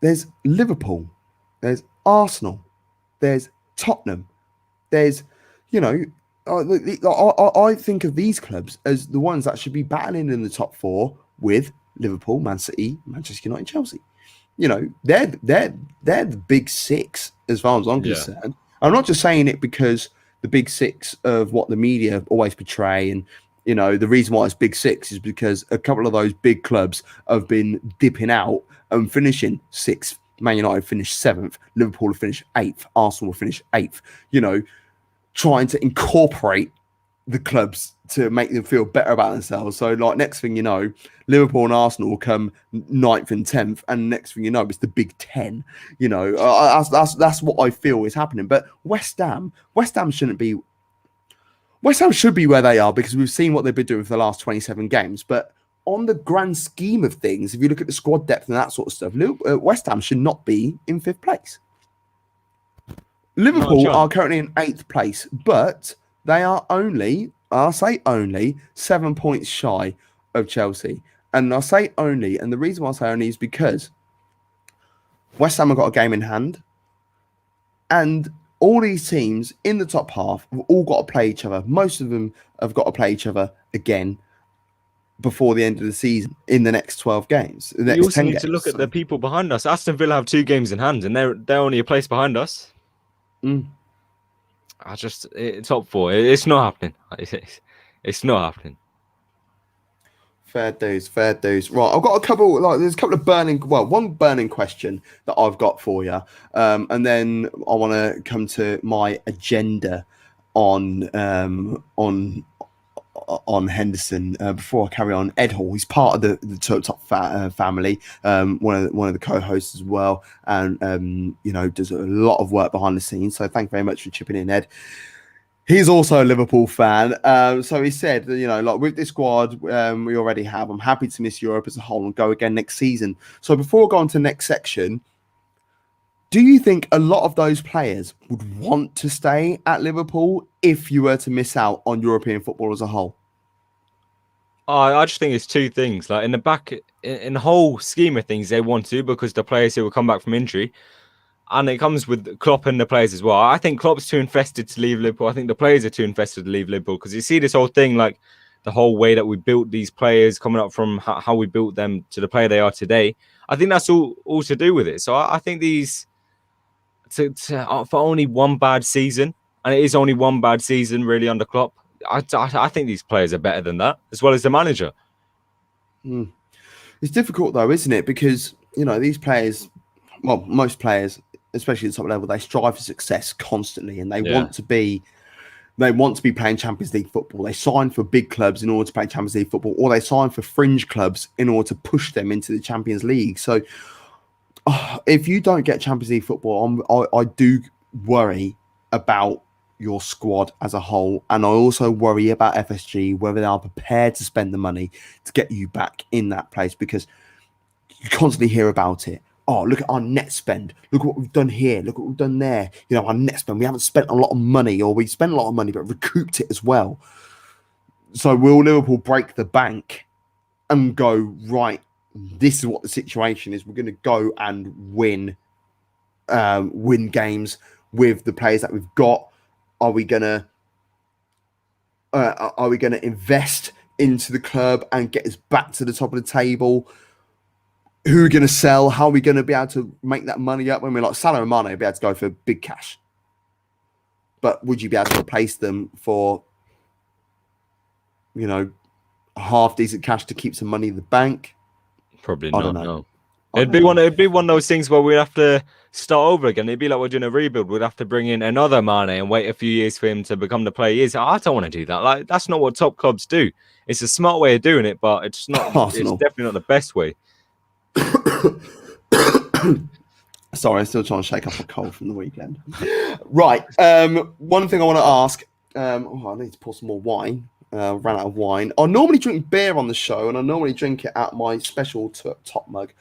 There's Liverpool. There's Arsenal. There's Tottenham. There's, I think of these clubs as the ones that should be battling in the top 4 with Liverpool, Man City, Manchester United, Chelsea. They're the big 6 as far as I'm concerned. I'm not just saying it because the big 6 of what the media always portray, and the reason why it's big 6 is because a couple of those big clubs have been dipping out and finishing 6th. Man United finished 7th, Liverpool have finished 8th, Arsenal have finished 8th. Trying to incorporate the clubs to make them feel better about themselves. So, like, next thing you know, Liverpool and Arsenal will come 9th and 10th, and next thing you know, it's the Big 10. That's what I feel is happening. But West Ham should be where they are because we've seen what they've been doing for the last 27 games. But on the grand scheme of things, if you look at the squad depth and that sort of stuff, West Ham should not be in 5th place. Liverpool are currently in 8th place, but they are only 7 points shy of Chelsea. And I say only, and the reason why I say only is because West Ham have got a game in hand, and all these teams in the top half have all got to play each other. Most of them have got to play each other again before the end of the season in the next 12 games. The next you also 10 need games. to look at the people behind us. Aston Villa have 2 games in hand, and they're only a place behind us. Top 4. It's not happening. It's not happening. Fair dues. Right, I've got a couple. There's a couple of one burning question that I've got for you, and then I want to come to my agenda on Henderson. Before I carry on, Ed Hall, he's part of the top family, one of the co-hosts as well, and does a lot of work behind the scenes. So thank you very much for chipping in, Ed. He's also a Liverpool fan. So he said, with this squad we already have, I'm happy to miss Europe as a whole and go again next season. So before I go on to the next section, do you think a lot of those players would want to stay at Liverpool if you were to miss out on European football as a whole? I just think it's 2 things. Like in the whole scheme of things, they want to because the players who will come back from injury. And it comes with Klopp and the players as well. I think Klopp's too invested to leave Liverpool. I think the players are too invested to leave Liverpool because you see this whole thing, like the whole way that we built these players, coming up from how we built them to the player they are today. I think that's all to do with it. So I think these for only one bad season, and it is only one bad season really under Klopp. I think these players are better than that, as well as the manager. It's difficult though, isn't it? Because these players, well, most players, especially at the top level, they strive for success constantly, and they want to be playing Champions League football. They sign for big clubs in order to play Champions League football, or they sign for fringe clubs in order to push them into the Champions League. So if you don't get Champions League football, I do worry about your squad as a whole, and I also worry about FSG, whether they are prepared to spend the money to get you back in that place, because you constantly hear about it. Oh, look at our net spend. Look at what we've done here. Look at what we've done there. Our net spend. We haven't spent a lot of money, or we spent a lot of money, but recouped it as well. So will Liverpool break the bank and go, right, this is what the situation is. We're going to go and win games with the players that we've got. Are we going to invest into the club and get us back to the top of the table? Who are we going to sell? How are we going to be able to make that money up? When we're like Salah and Mane, be able to go for big cash. But would you be able to replace them for, half decent cash to keep some money in the bank? Probably I not. don't know. It'd be one of those things where we'd have to start over again. It'd be like we're doing a rebuild. We'd have to bring in another Mane and wait a few years for him to become the player he is. I don't want to do that. Like, that's not what top clubs do. It's a smart way of doing it, but it's not. Arsenal. It's definitely not the best way. Sorry, I'm still trying to shake off a cold from the weekend. Right. One thing I want to ask. I need to pour some more wine. Ran out of wine. I normally drink beer on the show, and I normally drink it out my special top mug.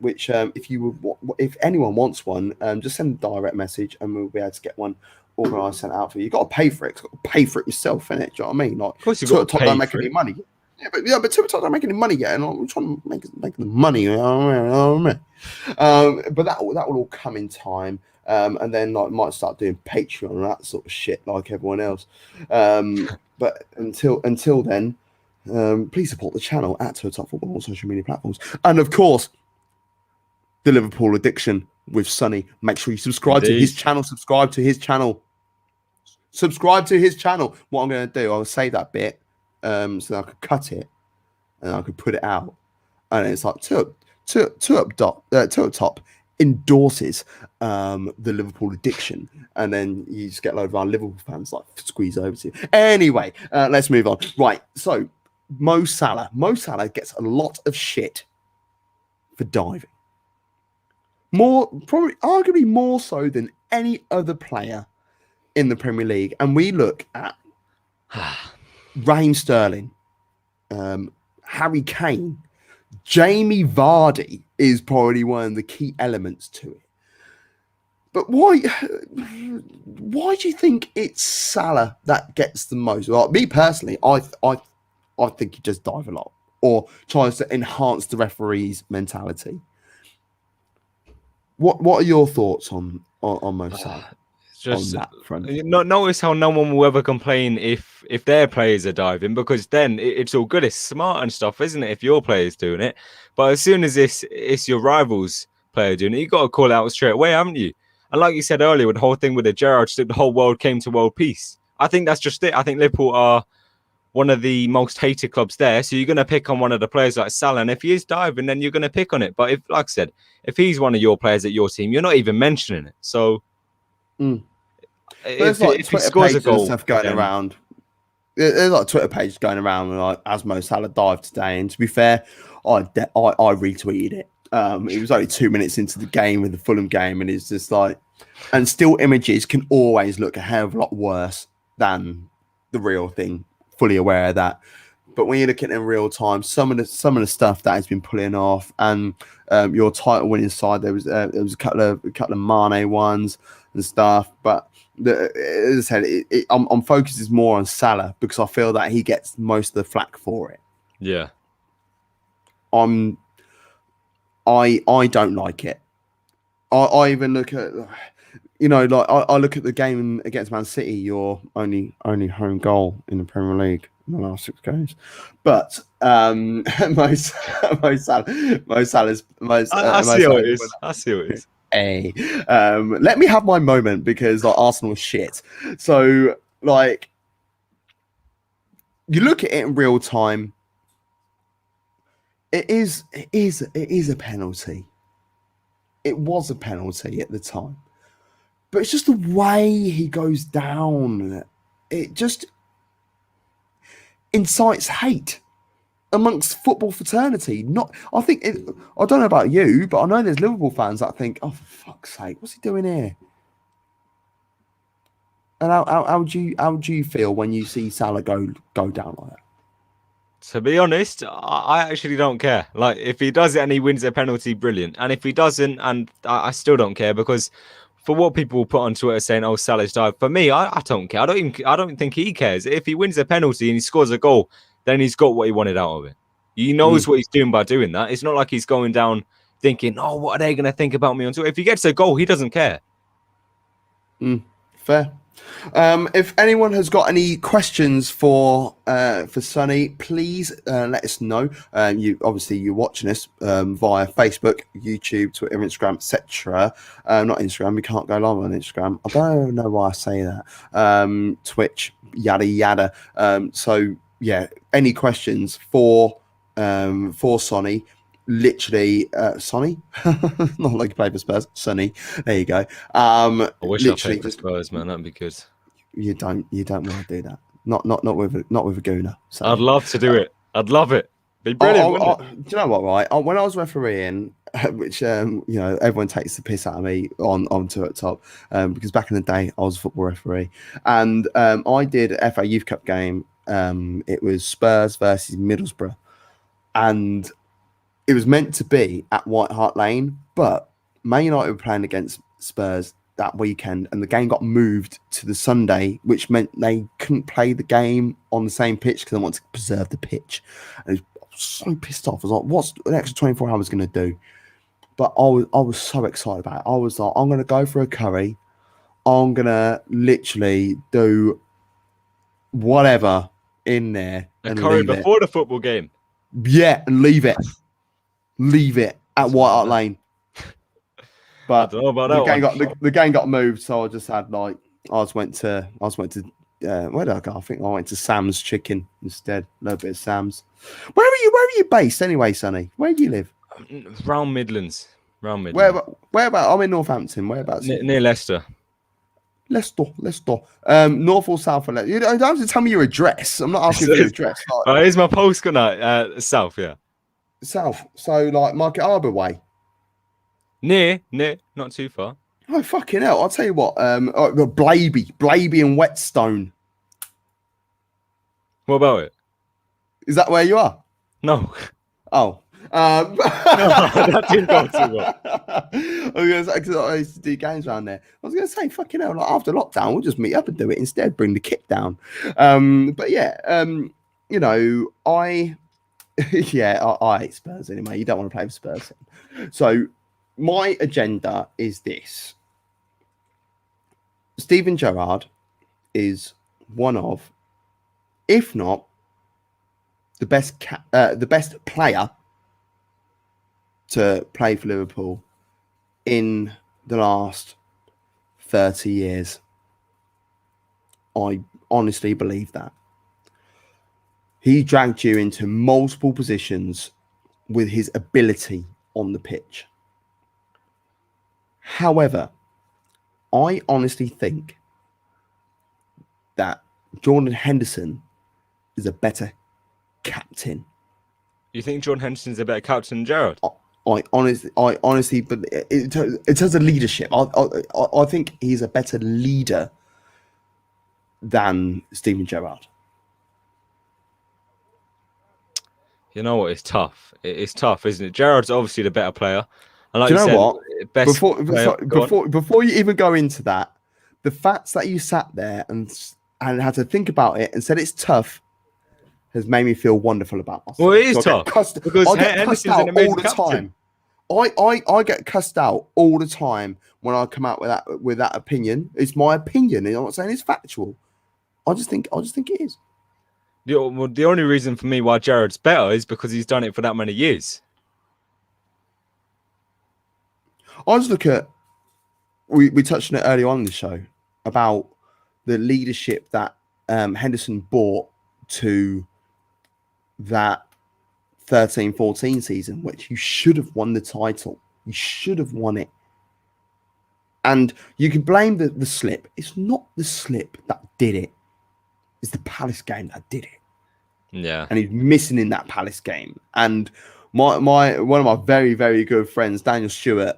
Which, if anyone wants one, just send a direct message, and we'll be able to get one organised, sent out for you. You got to pay for it. You've got to pay for it yourself, innit? Do you know what I mean? Like, of course, you've got to pay don't make any money. Yeah, but Top don't make any money yet, and I'm trying to make the money. You know what I mean? But that will all come in time. And then might start doing Patreon and that sort of shit like everyone else. But until then, please support the channel at Top Football on social media platforms. And of course, the Liverpool Addiction with Sonny. Make sure you subscribe to his channel. Subscribe to his channel. What I'm going to do, I'll save that bit so that I could cut it and I could put it out. And it's like two up top endorses the Liverpool Addiction, and then you just get a load of our Liverpool fans like squeeze over to you. Anyway, let's move on. Right, so Mo Salah gets a lot of shit for diving, arguably more so than any other player in the Premier League. And we look at Raheem Sterling, Harry Kane, Jamie Vardy is probably one of the key elements to it. But why do you think it's Salah that gets the most? Like, me personally, I think he just dive a lot or tries to enhance the referee's mentality. What are your thoughts on Mo Salah? Just on that front. Notice how no one will ever complain if their players are diving, because then it's all good. It's smart and stuff, isn't it? If your player's doing it, but as soon as it's your rival's player doing it, you got to call it out straight away, haven't you? And like you said earlier, with the whole thing with the Gerrard, the whole world came to world peace. I think that's just it. I think Liverpool are one of the most hated clubs there, so you're going to pick on one of the players like Salah, and if he is diving, then you're going to pick on it. But if, like I said, if he's one of your players at your team, you're not even mentioning it. So. There's like Twitter pages and stuff going around. There's like Twitter pages going around like, as Mo Salah dived today. And to be fair, I retweeted it. It was only 2 minutes into the game with the Fulham game, and it's just like, and still images can always look a hell of a lot worse than the real thing. Fully aware of that. But when you look at it in real time, some of the stuff that has been pulling off, and your title winning side, there was a couple of Mane ones and stuff, but. As I said, I'm focused more on Salah because I feel that he gets most of the flack for it. Yeah, I don't like it. I even look at, like I look at the game against Man City, your only home goal in the Premier League in the last 6 games. But Mo Salah's. I see what it is. I see what it is. Let me have my moment because like Arsenal is shit. So like you look at it in real time, it is a penalty. It was a penalty at the time. But it's just the way he goes down. It just incites hate amongst football fraternity. I don't know about you, but I know there's Liverpool fans that think, oh, for fuck's sake, what's he doing here? And how do you feel when you see Salah go down like that? To be honest, I actually don't care. Like, if he does it and he wins a penalty, brilliant. And if he doesn't, and I still don't care, because for what people put on Twitter saying, "Oh, Salah's died," for me, I don't care. I don't think he cares. If he wins a penalty and he scores a goal, then he's got what he wanted out of it. He knows what he's doing by doing that. It's not like he's going down thinking, "Oh, what are they going to think about me on Twitter?" If he gets a goal, he doesn't care. Fair. If anyone has got any questions for Sonny, please let us know. You're watching us via Facebook, YouTube, Twitter, Instagram, etc. Not Instagram. We can't go live on Instagram. I don't know why I say that. Twitch, yada yada. So yeah, any questions for Sonny? literally Sonny, not like you play for Spurs, Sonny. There you go. I wish I Literally played for Spurs, man. That'd be good. You don't want to do that. Not with a Gooner. So. I'd love to do it. I'd love it. Be brilliant, wouldn't it? Do you know what? Right, when I was refereeing, which everyone takes the piss out of me on Two at Top, because back in the day I was a football referee, and I did a FA Youth Cup game. It was Spurs versus Middlesbrough, and it was meant to be at White Hart Lane, but Man United were playing against Spurs that weekend, and the game got moved to the Sunday, which meant they couldn't play the game on the same pitch because they wanted to preserve the pitch. And I was so pissed off. I was like, what's an extra 24 hours going to do? But I was so excited about it. I was like, I'm going to go for a curry. I'm going to literally do whatever in there. A curry before the football game? Yeah, and leave it. Leave it at White Hart Lane. But I don't know about that the game got moved, so I just had I went to where did I go? I think I went to Sam's Chicken instead. A little bit of Sam's. Where are you based anyway, Sonny? Where do you live? Round Midlands. Where about? I'm in Northampton. Whereabouts? Near Leicester. Leicester. North or south of Leicester? You don't have to tell me your address. I'm not asking for your address. Here's my postcode. South, yeah. South. So like Market Harbour way. Near, not too far. Oh fucking hell! I'll tell you what. Blaby and Whetstone. What about it? Is that where you are? No. Oh. No, that didn't go too well. I used to do games around there. I was going to say, fucking hell, like after lockdown, we'll just meet up and do it instead. Bring the kit down. But yeah, I hate Spurs anyway. You don't want to play for Spurs. So my agenda is this. Steven Gerrard is one of, if not the best player to play for Liverpool in the last 30 years. I honestly believe that. He dragged you into multiple positions with his ability on the pitch. However, I honestly think that Jordan Henderson is a better captain. You think Jordan Henderson's a better captain than Gerrard? I honestly, but it has a leadership. I think he's a better leader than Steven Gerrard. You know what? It's tough. It's tough, isn't it? Gerrard's obviously the better player. And like do you know what? Before you even go into that, the fact that you sat there and had to think about it and said it's tough has made me feel wonderful about myself. Well, it is tough because I get cussed out all the time. I get cussed out all the time when I come out with that opinion. It's my opinion. I'm not saying it's factual. I just think it is. The only reason for me why Gerrard's better is because he's done it for that many years. I just look at we touched on it earlier on in the show about the leadership that Henderson brought to that 13-14 season, which you should have won the title. You should have won it. And you can blame the slip. It's not the slip that did it. It's the Palace game that did it. Yeah. And he's missing in that Palace game. And my one of my very, very good friends, Daniel Stewart,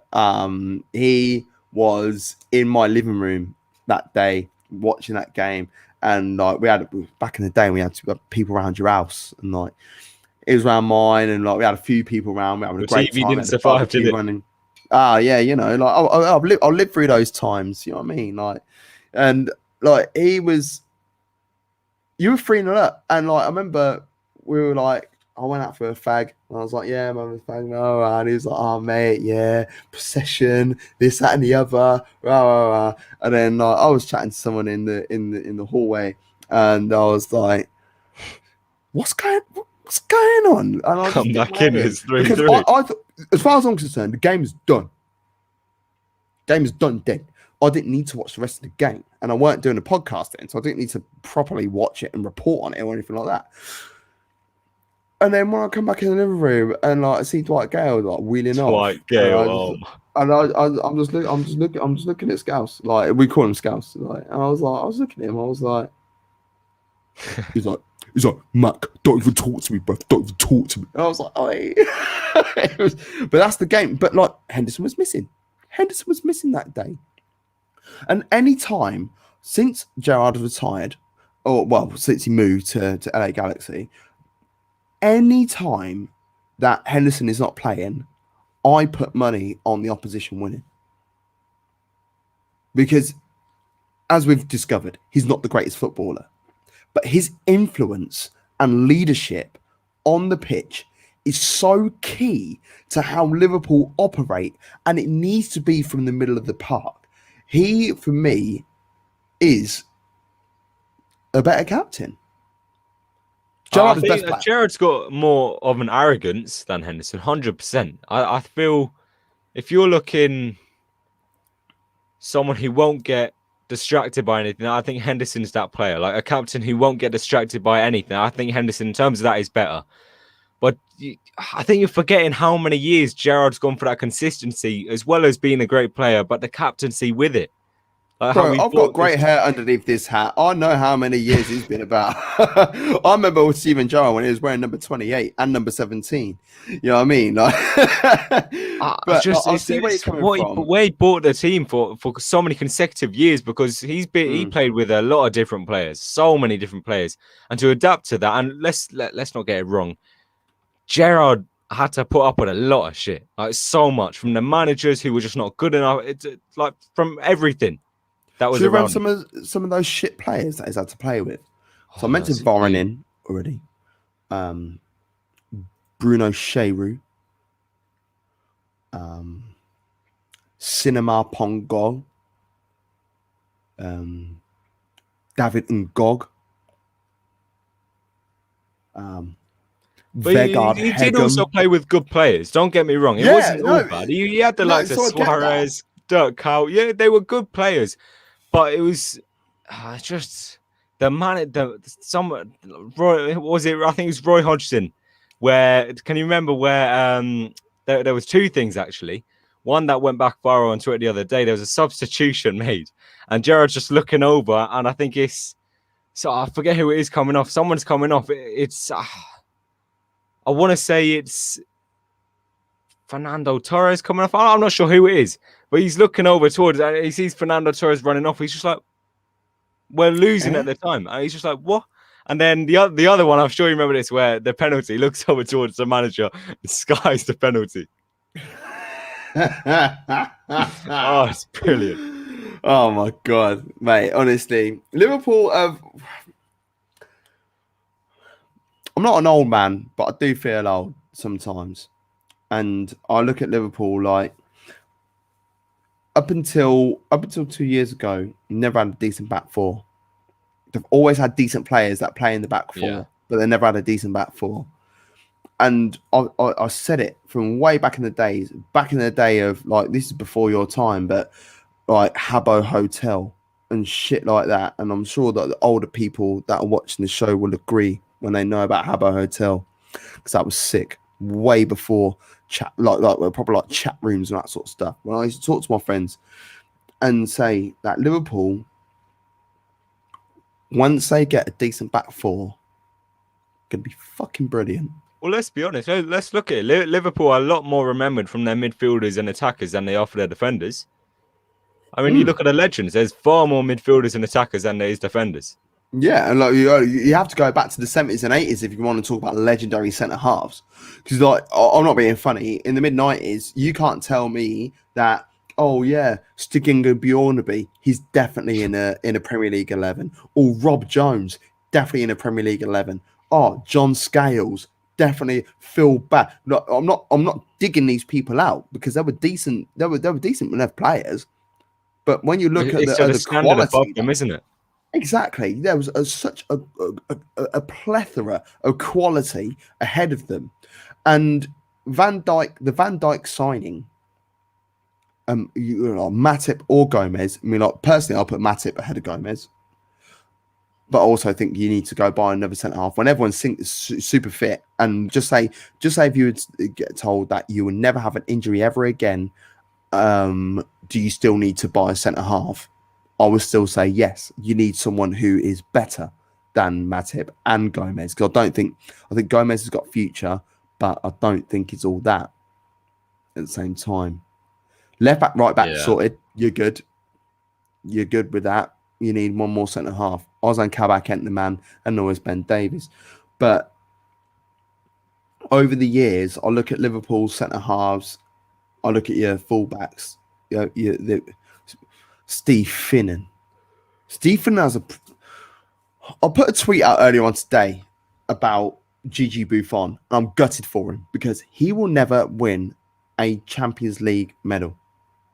he was in my living room that day watching that game. And like we had back in the day, we had people around your house, and like it was around mine, and like we had a few people around. We had a great time. Didn't survive, did it? Running. Yeah, like I've lived through those times. You know what I mean? Like, and like you were 3-0 up, and like I remember we were like, I went out for a fag, and I was like, yeah, man, fag, no, and he was like, oh mate, yeah, possession, this, that, and the other, and then I was chatting to someone in the hallway, and I was like, what's going on? And I come back in, it's 3-3. Because as far as I'm concerned, the game is done. Game is done, dead. I didn't need to watch the rest of the game, and I weren't doing a podcast then, so I didn't need to properly watch it and report on it or anything like that. And then when I come back in the living room and like I see Dwight Gale like wheeling off, Dwight Gale, I'm just looking at Scouse. Like we call him Scouse. Like and I was looking at him. I was like, he's like, Mac, don't even talk to me, bro. Don't even talk to me. And I was like, oh, but that's the game. But like Henderson was missing. Henderson was missing that day. And any time since Gerrard retired, or well, since he moved to LA Galaxy, any time that Henderson is not playing, I put money on the opposition winning. Because, as we've discovered, he's not the greatest footballer. But his influence and leadership on the pitch is so key to how Liverpool operate, and it needs to be from the middle of the park. He, for me, is a better captain. I think Gerrard's got more of an arrogance than Henderson, 100%. I feel if you're looking someone who won't get distracted by anything, I think Henderson's that player. Like a captain who won't get distracted by anything. I think Henderson, in terms of that, is better. But I think you're forgetting how many years Gerrard's gone for that consistency, as well as being a great player, but the captaincy with it. Bro, I've got great hair underneath this hat. I know how many years he's been about. I remember with Steven Gerrard when he was wearing number 28 and number 17. You know what I mean? Like, I see where he's coming from. Where he bought the team for so many consecutive years, because he played with a lot of different players, so many different players, and to adapt to that. And let's not get it wrong. Gerrard had to put up with a lot of shit, like so much from the managers who were just not good enough. It's like from everything. That was around some of those shit players that he's had to play with. So I mentioned Voronin already. Bruno Cheru. Cinema Pongo. David Ngog. But he did also play with good players. Don't get me wrong. It wasn't all bad. He had the likes of Suarez, Dirk Kuyt. Yeah, they were good players. But it was just the man. Roy, was it? I think it was Roy Hodgson. Where can you remember where there was two things actually. One that went back viral on Twitter the other day. There was a substitution made, and Gerrard's just looking over, and I think it's I forget who it is coming off. Someone's coming off. It's I want to say it's Fernando Torres coming off. I'm not sure who it is. But he's looking over towards, and he sees Fernando Torres running off. He's just like, we're losing at the time. And he's just like, what? And then the other one, I'm sure you remember this, where the penalty looks over towards the manager and skies the penalty. Oh, it's brilliant. Oh, my God, mate. Honestly, Liverpool have... I'm not an old man, but I do feel old sometimes. And I look at Liverpool like, up until 2 years ago, never had a decent back four. They've always had decent players that play in the back four, but they never had a decent back four. And I said it from way back in the days, back in the day of like, this is before your time, but like Habbo Hotel and shit like that. And I'm sure that the older people that are watching the show will agree when they know about Habbo Hotel, because that was sick way before chat, like proper like chat rooms and that sort of stuff. When I used to talk to my friends and say that Liverpool, once they get a decent back four, gonna be fucking brilliant. Well, let's be honest. Let's look at it. Liverpool are a lot more remembered from their midfielders and attackers than they are for their defenders. I mean, you look at the legends. There's far more midfielders and attackers than there is defenders. Yeah, and like you have to go back to the 70s and 80s if you want to talk about legendary centre halves. Because like, I'm not being funny. In the mid 90s, you can't tell me that. Oh yeah, Stiginga Bjornaby, he's definitely in a Premier League 11. Or Rob Jones, definitely in a Premier League 11. Oh, John Scales, definitely. Phil Batt. No, I'm not digging these people out because they were decent. They were decent enough players. But when you look at the standard quality above them, isn't it? Exactly. There was such a plethora of quality ahead of them. And the Van Dijk signing, Matip or Gomez. I mean, like personally, I'll put Matip ahead of Gomez. But I also think you need to go buy another centre half when everyone's super fit, and just say if you would get told that you will never have an injury ever again, do you still need to buy a centre half? I would still say yes. You need someone who is better than Matip and Gomez, because I think Gomez has got future, but I don't think it's all that at the same time. Left back, right back, sorted. You're good. You're good with that. You need one more centre half. Ozan Kabak, the man, and always Ben Davies. But over the years, I look at Liverpool's centre halves. I look at your fullbacks. Steve Finnan. Steve Finnan has I put a tweet out earlier on today about Gigi Buffon. I'm gutted for him because he will never win a Champions League medal.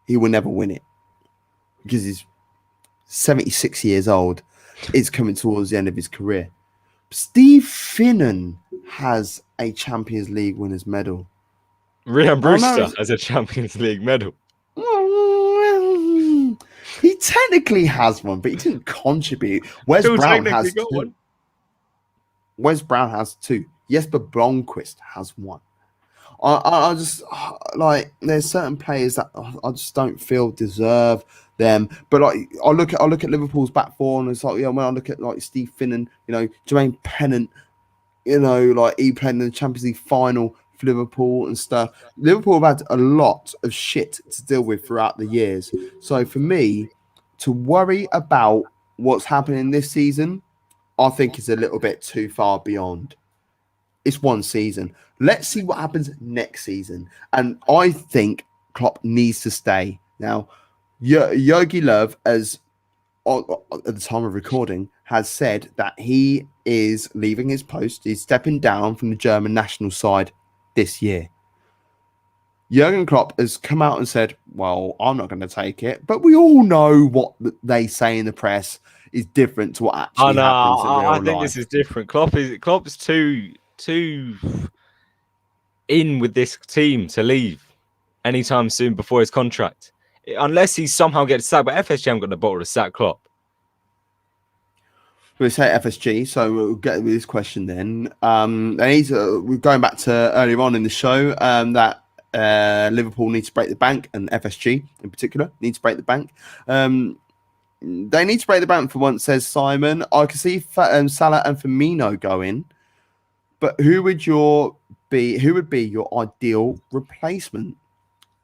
He will never win it because he's 76 years old. It's coming towards the end of his career. Steve Finnan has a Champions League winners medal. Ryan Brewster has a Champions League medal. He technically has one, but he didn't contribute. Wes Brown has two. Wes Brown has two. Jesper Blomqvist has one. I just like there's certain players that I just don't feel deserve them. But like I look at Liverpool's back four, and it's like when I look at like Steve Finnan, Jermaine Pennant, like he played in the Champions League final for Liverpool and stuff. Liverpool have had a lot of shit to deal with throughout the years. So for me to worry about what's happening this season, I think is a little bit too far beyond. It's one season. Let's see what happens next season. And I think Klopp needs to stay. Now, Jogi Löw, at the time of recording, has said that he is leaving his post. He's stepping down from the German national side this year. Jurgen Klopp has come out and said, well, I'm not going to take it. But we all know what they say in the press is different to what actually happens in real life. I think this is different. Klopp's too in with this team to leave anytime soon before his contract, unless he somehow gets sacked. But FSG haven't got the bottle to sack Klopp. We say FSG, so we'll get with this question then. We're going back to earlier on in the show that Liverpool need to break the bank, and FSG in particular need to break the bank. They need to break the bank for once, says Simon. I can see Salah and Firmino go in. But who would be your ideal replacement,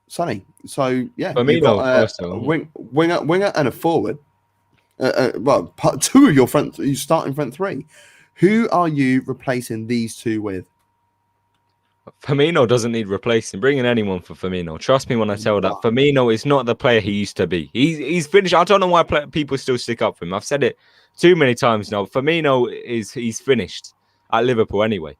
Sonny? So yeah, you've got a winger and a forward. Two of your starting front three. Who are you replacing these two with? Firmino doesn't need replacing. Bring in anyone for Firmino. Trust me when I tell that. Firmino is not the player he used to be. He's finished. I don't know why people still stick up for him. I've said it too many times now. Firmino he's finished at Liverpool anyway.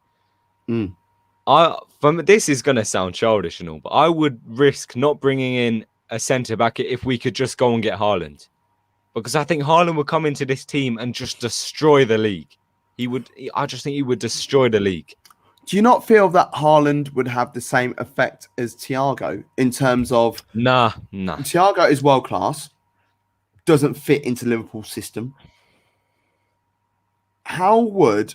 This is going to sound childish and all, but I would risk not bringing in a centre back if we could just go and get Haaland, because I think Haaland would come into this team and just destroy the league. I just think he would destroy the league. Do you not feel that Haaland would have the same effect as Thiago in terms of? Nah. Thiago is world class, doesn't fit into Liverpool's system. How would,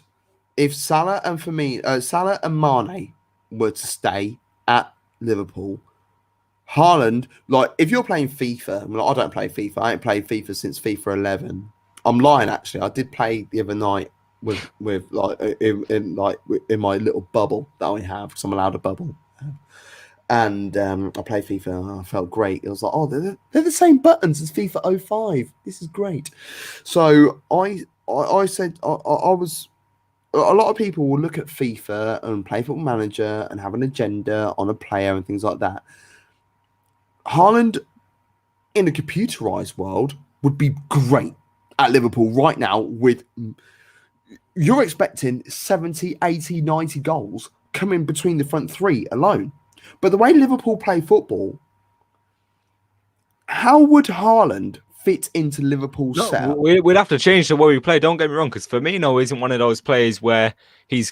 if Salah and Mane were to stay at Liverpool, Haaland, like if you're playing FIFA, I don't play FIFA. I ain't played FIFA since FIFA 11. I'm lying, actually. I did play the other night with like in my little bubble that I have, because I'm allowed a bubble. And I played FIFA and I felt great. It was like, they're the same buttons as FIFA 05. This is great. So I said I was. A lot of people will look at FIFA and play Football Manager and have an agenda on a player and things like that. Haaland, in a computerized world, would be great at Liverpool right now. You're expecting 70, 80, 90 goals coming between the front three alone. But the way Liverpool play football, how would Haaland fit into Liverpool's setup? We'd have to change the way we play. Don't get me wrong, because Firmino isn't one of those players where he's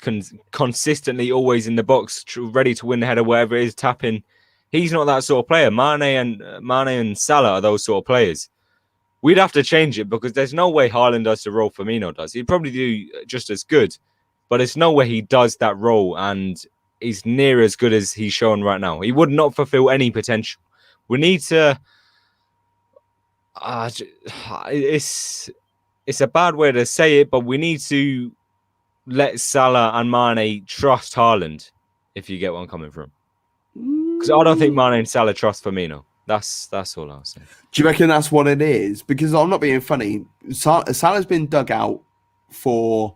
consistently always in the box, ready to win the header, wherever it is, tapping. He's not that sort of player. Mane and Salah are those sort of players. we'd have to change it because there's no way Haaland does the role Firmino does. He'd probably do just as good, but there's no way he does that role and is near as good as he's shown right now. He would not fulfill any potential. We need to. It's a bad way to say it, but we need to let Salah and Mane trust Haaland, if you get where I'm coming from. Because I don't think Mane and Salah trust Firmino. That's all I'll say. Do you reckon that's what it is? Because I'm not being funny. Salah's been dug out for...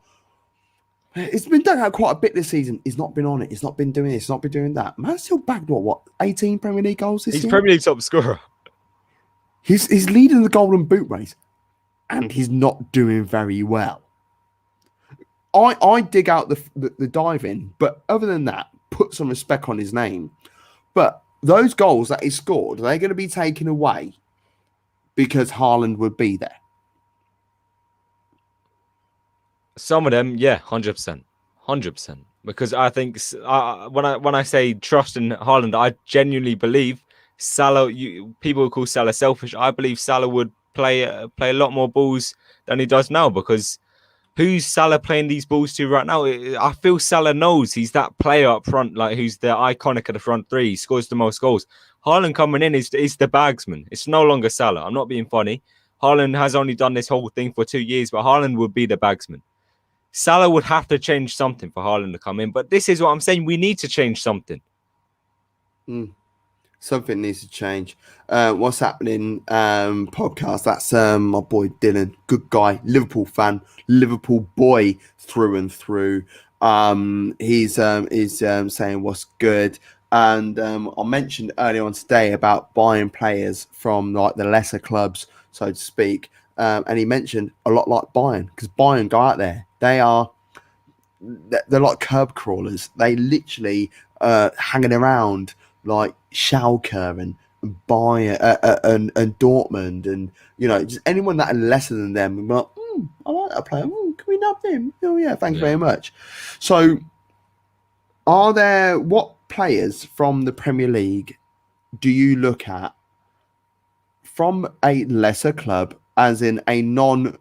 It's been dug out quite a bit this season. He's not been on it. He's not been doing this. He's not been doing that. Man's still bagged, what, 18 Premier League goals this year? He's Premier League top scorer. He's leading the Golden Boot race, and he's not doing very well. I dig out the dive in, but other than that, put some respect on his name. But those goals that he scored, are they going to be taken away because Haaland would be there? Some of them, yeah, 100%. 100%. Because I think when I say trust in Haaland, I genuinely believe Salah, people call Salah selfish. I believe Salah would play a lot more balls than he does now, because who's Salah playing these balls to right now? I feel Salah knows he's that player up front, like who's the iconic of the front three. He scores the most goals. Haaland coming in is the bagsman. It's no longer Salah. I'm not being funny. Haaland has only done this whole thing for 2 years, but Haaland would be the bagsman. Salah would have to change something for Haaland to come in. But this is what I'm saying. We need to change something. Something needs to change. What's happening? Podcast. That's my boy Dylan. Good guy. Liverpool fan. Liverpool boy through and through. He's saying what's good. And I mentioned earlier on today about buying players from like the lesser clubs, so to speak. And he mentioned a lot like Bayern, because Bayern go out there. They're like curb crawlers. They literally hanging around like Schalke and Bayern and Dortmund, and just anyone that are lesser than them. And like, I like that player. Can we nab him? Oh yeah, thanks very much. So, what players from the Premier League do you look at from a lesser club, as in a non-big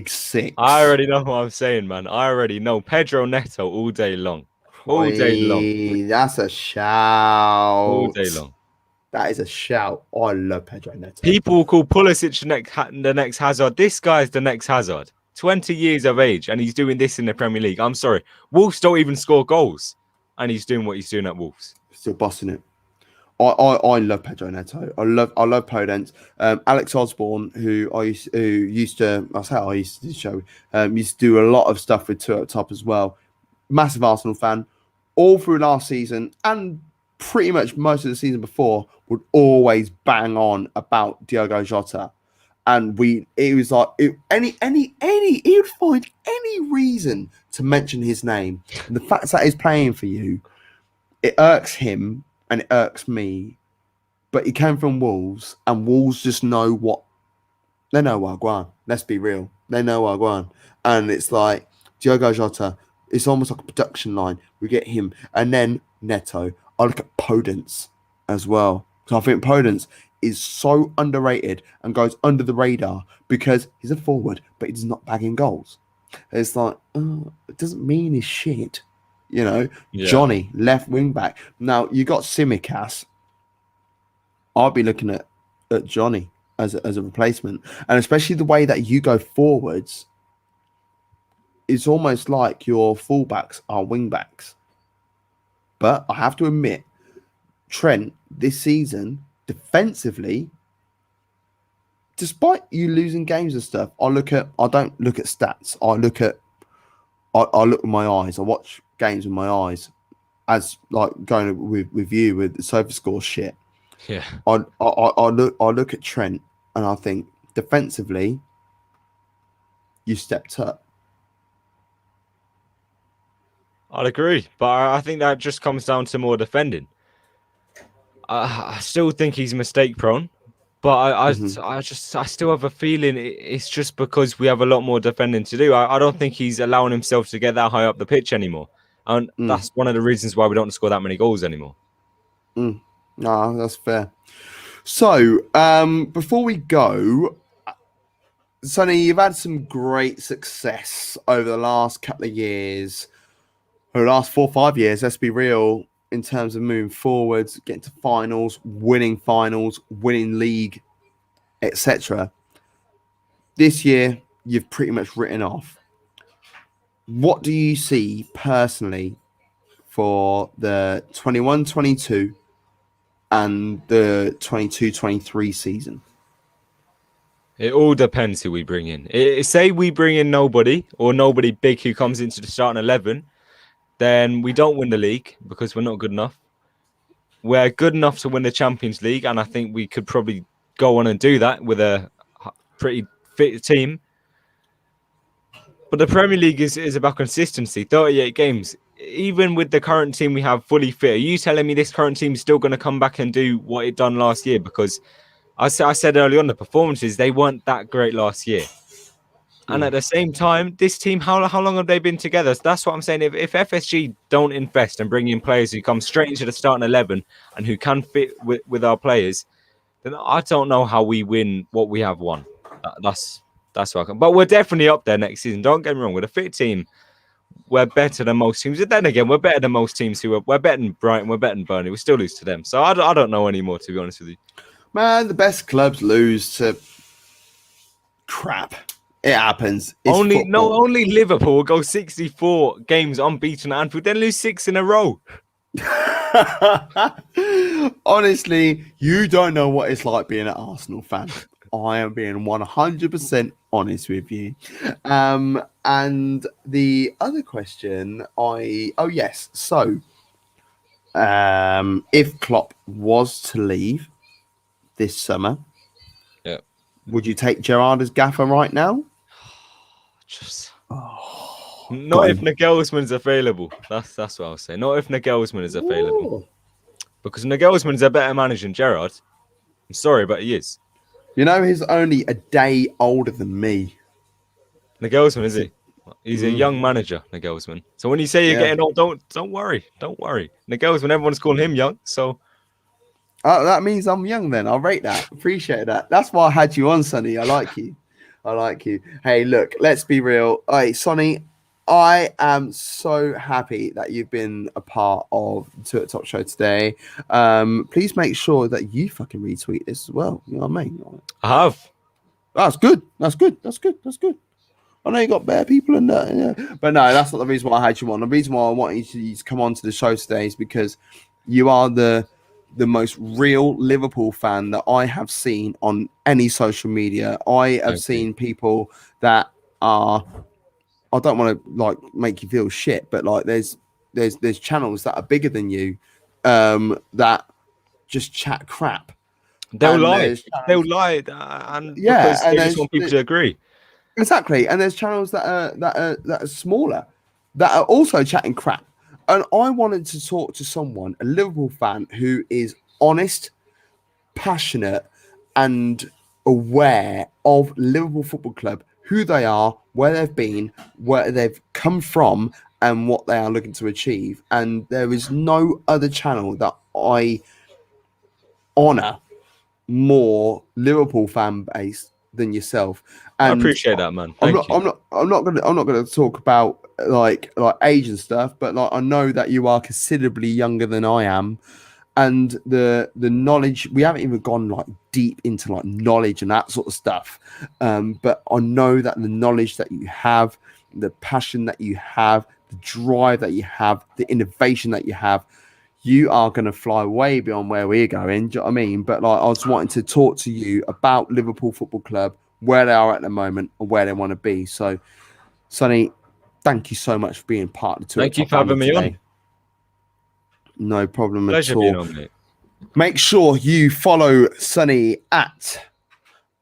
six? I already know what I'm saying, man. I already know. Pedro Neto all day long. All day long. That's a shout. All day long. That is a shout. I love Pedro Neto. People call Pulisic the next Hazard. This guy's the next Hazard. 20 years of age, and he's doing this in the Premier League. I'm sorry. Wolves don't even score goals, and he's doing what he's doing at Wolves. Still bossing it. I love Pedro Neto. I love Podence. Alex Osborne, who used to do a lot of stuff with Two Up Top as well. Massive Arsenal fan. All through last season and pretty much most of the season before, would always bang on about Diogo Jota. And he would find any reason to mention his name. And the fact that he's playing for you, it irks him and it irks me. But he came from Wolves, and Wolves just know what they know. Wagwan. Let's be real. They know Wagwan. And it's like Diogo Jota, it's almost like a production line. We get him. And then Neto. I look at Podence as well. So I think Podence is so underrated and goes under the radar because he's a forward, but he's not bagging goals. It's like, it doesn't mean he's shit. Johnny, left wing back. Now, you got Tsimikas. I'll be looking at Johnny as a replacement. And especially the way that you go forwards, it's almost like your fullbacks are wing backs. But I have to admit, Trent, this season, defensively, despite you losing games and stuff, I don't look at stats. I look with my eyes. I watch games with my eyes, as like going with you with the sofa score shit. Yeah. I look at Trent and I think defensively, you stepped up. I'd agree, but I think that just comes down to more defending. I still think he's mistake prone, but I still have a feeling it's just because we have a lot more defending to do. I don't think he's allowing himself to get that high up the pitch anymore, and that's one of the reasons why we don't score that many goals anymore. No, that's fair. So, before we go, Sonny, you've had some great success over the last couple of years, or the last 4 or 5 years, let's be real, in terms of moving forwards, getting to finals, winning league, etc. This year, you've pretty much written off. What do you see personally for the 21-22 and the 22-23 season? It all depends who we bring in. Say we bring in nobody or nobody big who comes into the starting 11, then we don't win the league because we're not good enough. We're good enough to win the Champions League, and I think we could probably go on and do that with a pretty fit team. But the Premier League is about consistency. 38 games. Even with the current team we have fully fit, are you telling me this current team is still going to come back and do what it done last year? Because I said early on, the performances, they weren't that great last year. And at the same time, this team, how long have they been together? So that's what I'm saying. If FSG don't invest and bring in players who come straight into the starting 11 and who can fit with our players, then I don't know how we win what we have won. That's what I can. But we're definitely up there next season. Don't get me wrong. With a fit team, we're better than most teams. But then again, we're better than most teams we're better than Brighton, we're better than Burnley. We still lose to them. So I don't know anymore, to be honest with you. Man, the best clubs lose to crap. It happens. It's only Liverpool will go 64 games unbeaten at Anfield, then lose 6 in a row. Honestly, you don't know what it's like being an Arsenal fan. I am being 100% honest with you. And the other question, yes. So, if Klopp was to leave this summer, would you take Gerrard as gaffer right now? Not if Nagelsmann's available. That's what I'll say. Not if Nagelsmann is available. Because Nagelsmann's a better manager than Gerrard. I'm sorry, but he is. You know, he's only a day older than me. Nagelsmann, is he? He's a young manager, Nagelsmann. So when you say you're getting old, don't worry. Don't worry. Nagelsmann, everyone's calling him young, so... that means I'm young then. I'll rate that. Appreciate that. That's why I had you on, Sonny. I like you. Hey, look, let's be real. Hey, Sonny, I am so happy that you've been a part of the Two at Top show today. Please make sure that you fucking retweet this as well. You know what I mean? I have. That's good. I know you got better people in there, yeah. But no, that's not the reason why I had you on. The reason why I wanted you to come on to the show today is because you are the most real Liverpool fan that I have seen on any social media. I have seen people that are, I don't want to make you feel shit, but there's channels that are bigger than you that just chat crap. They'll lie, and because they just want people to agree. Exactly, and there's channels that are smaller that are also chatting crap. And I wanted to talk to someone, a Liverpool fan, who is honest, passionate, and aware of Liverpool Football Club, who they are, where they've been, where they've come from, and what they are looking to achieve. And there is no other channel that I honour more Liverpool fan base than yourself. And I appreciate that, man. I'm not gonna talk about like age and stuff, but I know that you are considerably younger than I am, and the knowledge, we haven't even gone deep into knowledge and that sort of stuff, but I know that the knowledge that you have, the passion that you have, the drive that you have, the innovation that you have, you are going to fly way beyond where we're going. Do you know what I mean? But I was wanting to talk to you about Liverpool Football Club, where they are at the moment and where they want to be. So, Sonny, thank you so much for being part of the tour. Thank you for having me on. No problem Pleasure at all. being on, mate. Make sure you follow Sonny at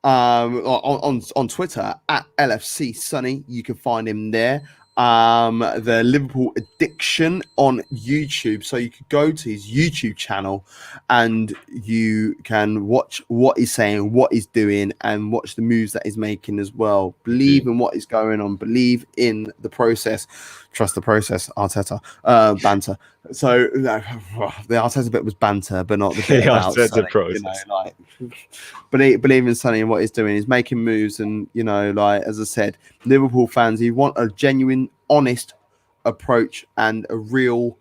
on Twitter at LFC Sonny. You can find him there. The Liverpool Addiction on YouTube. So you could go to his YouTube channel and you can watch what he's saying, what he's doing, and watch the moves that he's making as well. Believe in what is going on. Believe in the process. Trust the process. Arteta. Banter. So the Arteta bit was banter, but not the bit about Sonny, like believe in Sonny and what he's doing. He's making moves, and like as I said, Liverpool fans, you want a genuine, honest approach and a real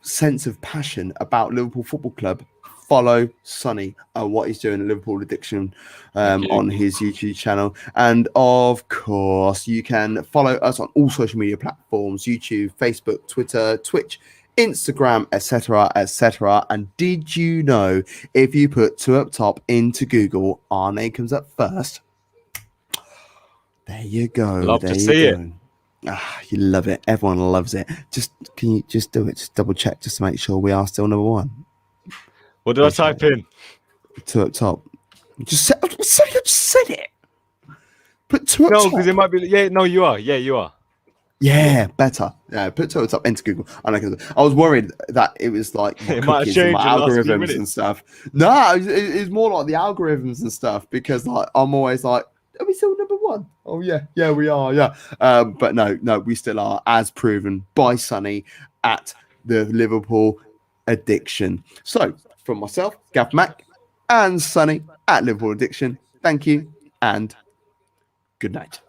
sense of passion about Liverpool Football Club. Follow Sonny and what he's doing at Liverpool Addiction on his YouTube channel. And of course, you can follow us on all social media platforms: YouTube, Facebook, Twitter, Twitch, Instagram, etc., etc. And did you know if you put Two Up Top into Google, our name comes up first? There you go. Love there to you see go. it. You love it. Everyone loves it. Can you just do it? Just double check just to make sure we are still number one. What did I type in? Two Up Top. Just said it. Put Two Up Top. No, because it might be. Yeah, no, you are. Yeah, you are. Yeah, better. Yeah, put Two Up Top into Google. I was worried that it was like it might have changed algorithms and stuff. No, it's more like the algorithms and stuff, because like I'm always like, are we still number one? Oh yeah, we are. Yeah, but no, we still are, as proven by Sonny at the Liverpool Addiction. So, from myself, Gav Mack, and Sonny at Liverpool Addiction, thank you and good night.